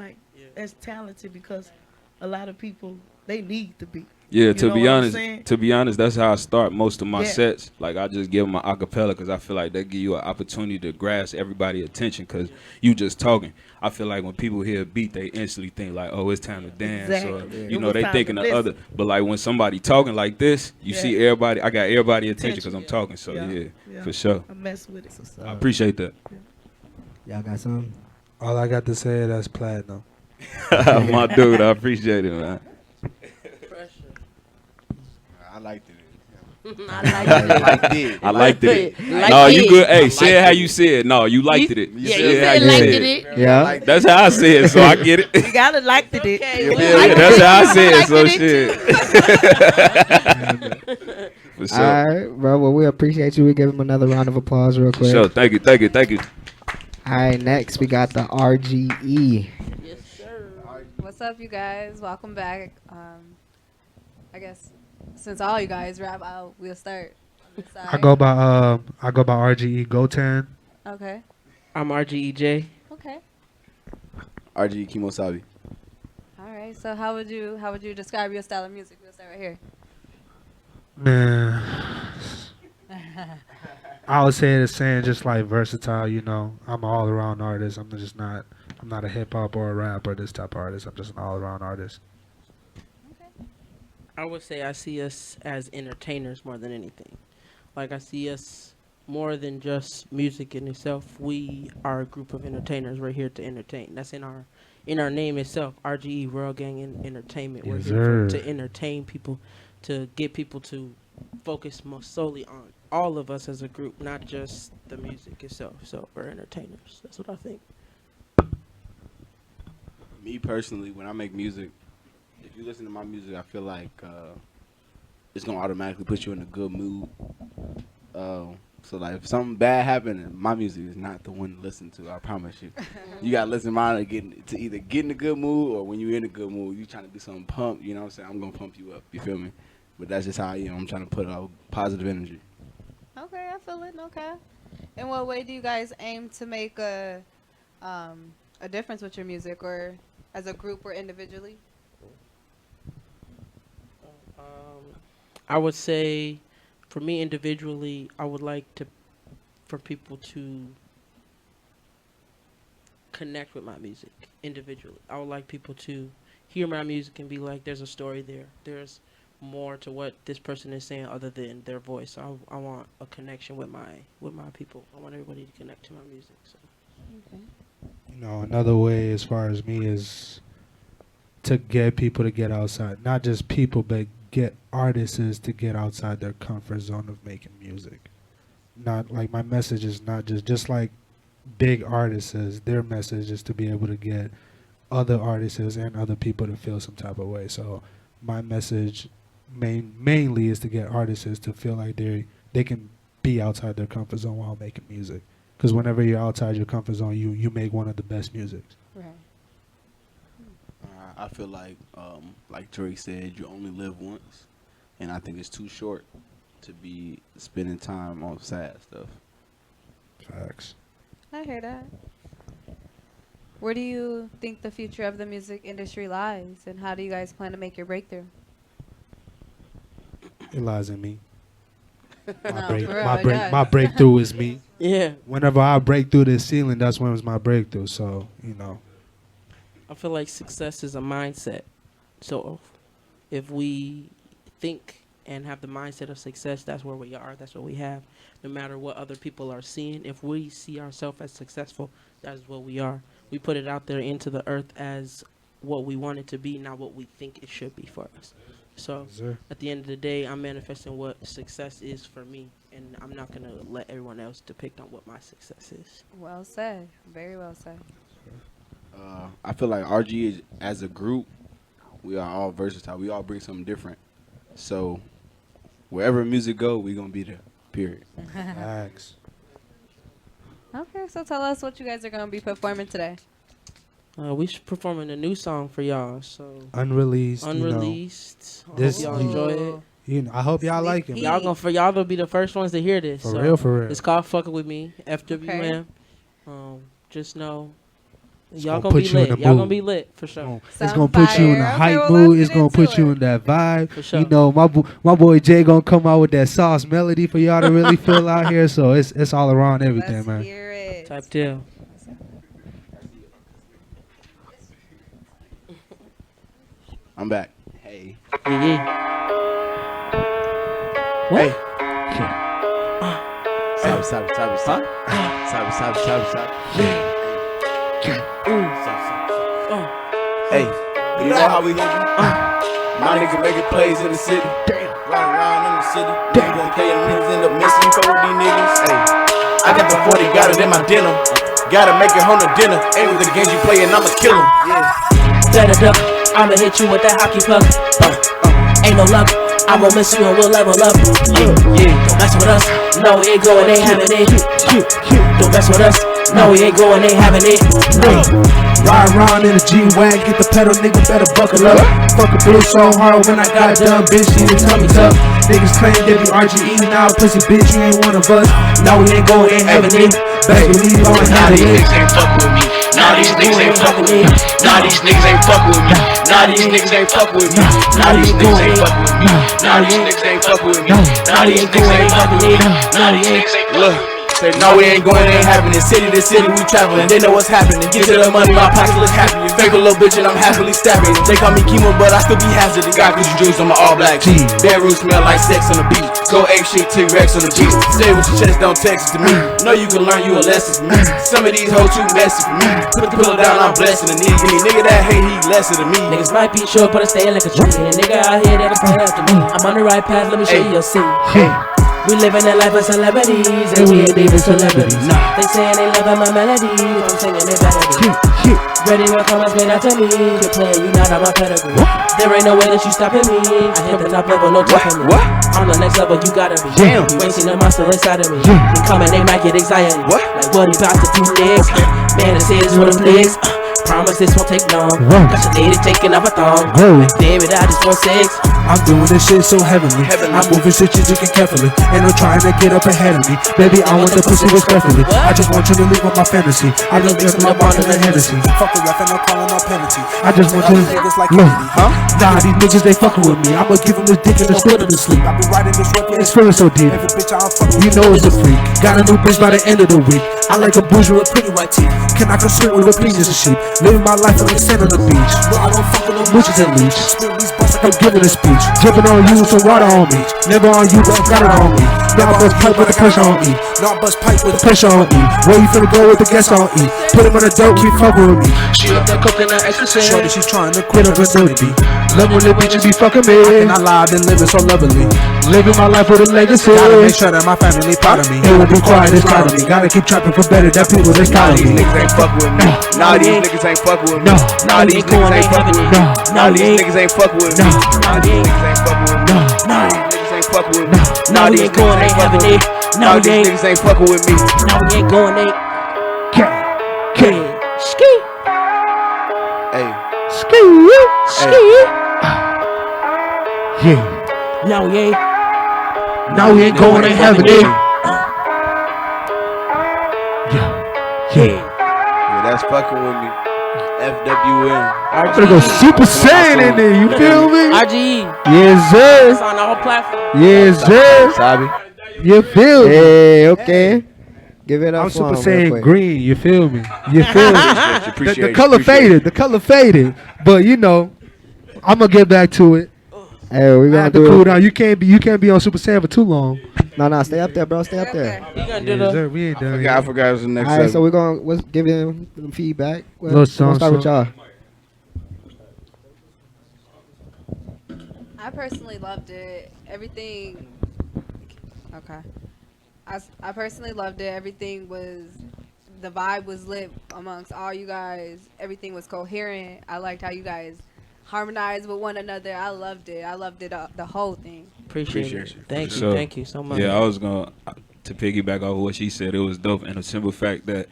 talented, because a lot of people, they need the beat. Yeah, You to know be what I'm honest, saying? that's how I start most of my Yeah. sets. Like I just give them an acapella because I feel like that give you an opportunity to grasp everybody's attention because you just talking. I feel like when people hear a beat, they instantly think like, oh, it's time to dance, or Exactly. you It know, was they time thinking to of listen. other. But like when somebody talking like this, you Yeah. see everybody. I got everybody attention because I'm Attention. talking. So yeah, for Yeah. sure. I mess with it. What's I up? appreciate that. Y'all got some? All I got to say is that's platinum. My dude, I appreciate it, man. I liked it. I Liked it. I liked it. Like No, you it. good. Hey, say it liked how it. you said. No, you liked it. Yeah, Say you it how said you liked said. it. Yeah. Liked That's how I said it, so I get it. You gotta like it. Okay, Yeah, we yeah, like Yeah, it. that's how I said it, Like so it shit. too. For sure. All right, bro. Well, we appreciate you. We give him another round of applause real For quick. sure. Thank you. All right, next we got the RGE. Yes, sir. What's up, you guys? Welcome back. I guess since all you guys rap out, we'll start. on this I side. go by RGE Gotan. Okay. I'm RGEJ. Okay. RG Kimosabi. All right. So how would you describe your style of music? We'll start right here. Man, I would say it's saying just like versatile. You know, I'm an all around artist. I'm not a hip hop or a rap or this type of artist. I'm just an all around artist. I would say I see us as entertainers more than anything. Like I see us more than just music in itself. We are a group of entertainers. We're here to entertain. That's in our name itself. RGE, Royal Gang Entertainment. We're Yes, here sir. to entertain people, to get people to focus most solely on all of us as a group, not just the music itself. So we're entertainers. That's what I think. Me personally, when I make music, if you listen to my music, I feel like it's gonna automatically put you in a good mood. So like if something bad happened, my music is not the one to listen to. I promise you. You gotta listen to mine to either get in a good mood or when you're in a good mood, you trying to do something pump. You know what I'm saying? I'm gonna pump you up. You feel me? But that's just how I am. I'm trying to put out positive energy. Okay, I feel it. Okay. In what way do you guys aim to make a difference with your music, or as a group or individually? I would say, for me individually, I would like for people to connect with my music individually. I would like people to hear my music and be like, "There's a story there. There's more to what this person is saying other than their voice." I want a connection with my people. I want everybody to connect to my music. So. Okay. You know, another way as far as me is to get people to get outside. Not just people, but get artists to get outside their comfort zone of making music. Not like my message is not just like big artists, their message is to be able to get other artists and other people to feel some type of way. So my message mainly is to get artists to feel like they can be outside their comfort zone while making music. Because whenever you're outside your comfort zone, you make one of the best music. Right. I feel like Drake said, you only live once, and I think it's too short to be spending time on sad stuff. Facts. I hear that. Where do you think the future of the music industry lies, and how do you guys plan to make your breakthrough? It lies in me. No, for real, it does. My breakthrough is me. Yeah, Whenever I break through this ceiling, that's when it's my breakthrough. So, you know. I feel like success is a mindset. So if we think and have the mindset of success, that's where we are. That's what we have. No matter what other people are seeing, if we see ourselves as successful, that's what we are. We put it out there into the earth as what we want it to be, not what we think it should be for us. So Sir. at the end of the day, I'm manifesting what success is for me, and I'm not going to let everyone else depict on what my success is. Well said. Very well said. I feel like RG is, as a group, we are all versatile. We all bring something different. So wherever music go, we gonna be there. Period. Facts. Okay, so tell us what you guys are going to be performing today. We should performing a new song for y'all. So Unreleased. unreleased. I This- hope y'all enjoy it. You know, I hope y'all like it. Y'all for y'all to be the first ones to hear this. For so real, for real. It's called "Fucking with Me." FWM. Just know Y'all gonna gonna be put you in lit. the Y'all gonna mood. be lit for sure. It's Sound gonna put you in the fire. Okay, hype well, mood. let's It's get gonna into put you it. in that vibe. For sure. You know, my boy Jay gonna come out with that sauce melody for y'all to really feel out here. So it's all around everything, Let's man. hear it. Type deal. I'm back. Hey. Yeah. What? Hey. Sabe. Hey, you know how we live? My niggas making plays in the city. Riding around in the city. Niggas gon' play and niggas end up missing. You fuck with these niggas. Hey, I got the 40, got it in my denim. Gotta make it home to dinner. Ain't with the games you playin', I'ma kill 'em. Yeah. Better duck, I'ma hit you with that hockey puck. Ain't no luck, I won't miss you and we'll level up. Yeah, don't mess with us. No, we ain't going, ain't having it. Don't mess with us. No, we ain't going, ain't having it. Ride around in a G-Wagon, get the pedal, nigga better buckle up. Fuck a bitch so hard when I got done, bitch, she done tummy tuck. Niggas claim they be RGE, now pussy bitch, you ain't one of us. No, we ain't going, ain't having it. Best believe you ain't Now having these it. niggas ain't fuck with me. Now these niggas ain't fuck with me. Now these niggas ain't fuck with me. Now these niggas ain't fuck with me. Now these niggas ain't fuck with me. Now these niggas ain't fuck with me. Now these niggas ain't fuck with me. Now these niggas ain't fuck with me. Say, no, we ain't going, ain't happening. City to city, we traveling. They know what's happening. Get to the money, my pockets look happy. Fake a little bitch and I'm happily stabbing. They call me chemo, but I still be hazardous. Got Gucci jewels on my all black jeans. Bedroom smell like sex on the beach. Go ape shit, T-Rex on the beach. Stay with your chest, don't text it to me. Know you can learn you a lesson from me. Some of these hoes too messy for me. Put the pillow down, I'm blessing the knee. Any nigga that hate, he lesser than me. Niggas might be short, but I stay like a tree. And a nigga out here that'll pray after me. I'm on the right path, let me show you your seat. We living the life of celebrities, and we ain't even celebrities. They saying they loving my melody, I'm singing it better than ready when comments made after me. You're playing, you not on my pedigree. There ain't no way that you stopping me. I hit the top level, no topping me. On the next level, you gotta be. You ain't seen the monster inside of me. We coming, they might get anxiety. Like what he about to do next? Man, this is what I'm flicks. Promise this won't take long. Cause your lady taking off a thong. Damn it, I just want sex. I'm doing this shit so heavenly. I'm moving strategic and carefully. Ain't no trying to get up ahead of me. Baby, I want the pussy respectfully. I just want you to leave with my fantasy. I just mix my bond in the Hennessy. Fuck a ref and I'm calling my penalty. I just want you to niggas like look, nah, these niggas they fucking with me. I'ma give them this dick and just put them to sleep. I be riding this whip, it's feeling so deep. Every bitch I'm fucking, you know it's a freak. Got a new bitch by the end of the week. I like a bougie with pretty white teeth. Can I consume with a piece of sheep? Living my life on the sand on the beach. But I don't fuck with no bitches and leech. Spit these butts like I'm giving a speech. Jumping on you with some water on me. Never on you, but I got it on me. Now I bust pipe with the pressure on me. Now I bust pipe with the pressure on me. Where you finna go with the guests on E? Put him on the dope, keep fucking with me. She love that coconut ecstasy. Shorty, she trying to quit her virginity. Love when the bitches be fucking me. And I lied and living so lovely. Living my life with a legacy. Gotta make sure that my family proud of me. It will be quiet, it's proud of me. Gotta keep trapping for better, that people that's proud of These me. niggas ain't fuck with me. Nah, these niggas ain't fuck with me. No. Nah, these niggas ain't fuck with me. Nah, these niggas ain't fuck with me. Nah, these niggas ain't fuck with me. Nah, these niggas ain't fuck with me. Now we ain't going, ain't having it. Nah, these niggas ain't fucking with me. Now we ain't going, ain't. Ski. Hey, Ski. Ski. Yeah. Now we ain't. Now we ain't going, ain't having it. yeah, that's fucking with me. FWM. I'm gonna go Super Saiyan in there, you feel me? RGE. Yes, It's sir. on all platforms. Yes, sir. Sabi. You feel me? Hey, okay. Give it up I'm for Super him real Saiyan quick. green, you feel me? You feel me? Appreciate The color faded, the color faded. But you know, I'm gonna get back to it. Hey, we I gonna have to do cool it. down. You can't be on Super Saiyan for too long. No, stay up there, bro. Stay up there. He gonna do Yes, the. sir. We ain't done I yet. forgot it was the next All right, so segment. we're gonna let's give him some feedback. We're Little gonna start with song. y'all. I personally loved it. Everything. Okay. I personally loved it. Everything was. The vibe was lit amongst all you guys. Everything was coherent. I liked how you guys harmonized with one another. I loved it. The whole thing. Appreciate it. Thank you. So, Thank you so much. Yeah, I was going to piggyback off what she said. It was dope, and the simple fact that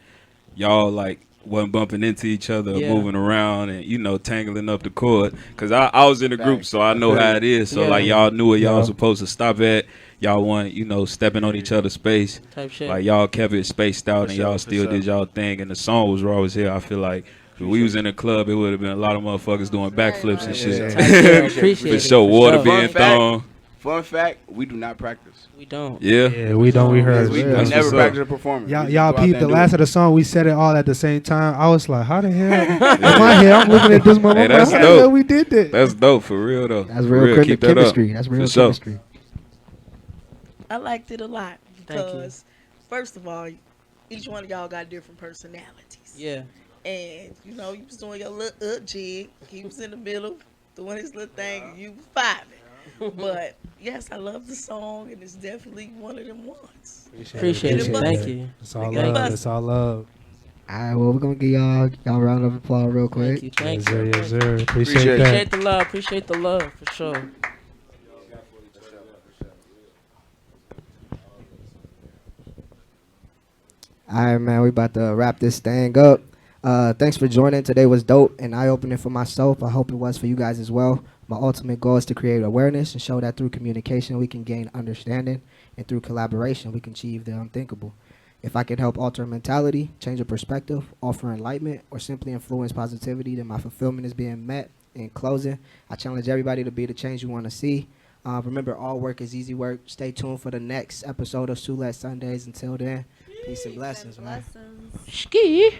y'all like wasn't bumping into each other, Yeah. moving around, and tangling up the cord. Cause I was in the group, so I know how it is. So Yeah. like y'all knew where y'all Yeah. was supposed to stop at. Y'all weren't stepping on each other's space. Type shit. Like y'all kept it spaced out, For and sure, y'all for still sure. did y'all thing. And the song was raw as hell. I feel like If we was in a club, it would have been a lot of motherfuckers doing backflips and shit. Appreciate For it, sure, for water sure. being Fun fact. thrown. Fun fact: we do not practice. We don't. Yeah. Yeah, we don't rehearse. We Yeah. That's never what's up. practice a performance. Y'all, We just y'all go out peep there the and do last it. of the song. We said it all at the same time. I was like, how the hell am I here? I'm looking at this motherfucker. Hey, that's How the hell dope. we did that? That's dope for real though. That's For real Keep that up. chemistry. That's real For sure. chemistry. I liked it a lot Thank you. because, first of all, each one of y'all got different personalities. Yeah. And, you know, you was doing your little jig. He was in the middle doing his little thing, and you was vibing. But, yes, I love the song, and it's definitely one of them ones. Appreciate it. Appreciate Thank it. you. It's all Thank love. you. It's all love. All right, well, we're going to give y'all a round of applause real quick. Thank you. Yes, Thank sir. you. Yes, sir. Appreciate Appreciate that. Appreciate the love. Appreciate the love for sure. All right, man, we about to wrap this thing up. Thanks for joining. Today was dope and eye-opening for myself. I hope it was for you guys as well. My ultimate goal is to create awareness and show that through communication we can gain understanding, and through collaboration we can achieve the unthinkable. If I can help alter a mentality, change a perspective, offer enlightenment, or simply influence positivity, then my fulfillment is being met. In closing, I challenge everybody to be the change you want to see. Remember, all work is easy work. Stay tuned for the next episode of Sulit Sundays. Until then, peace and blessings, man. Blessings. Ski.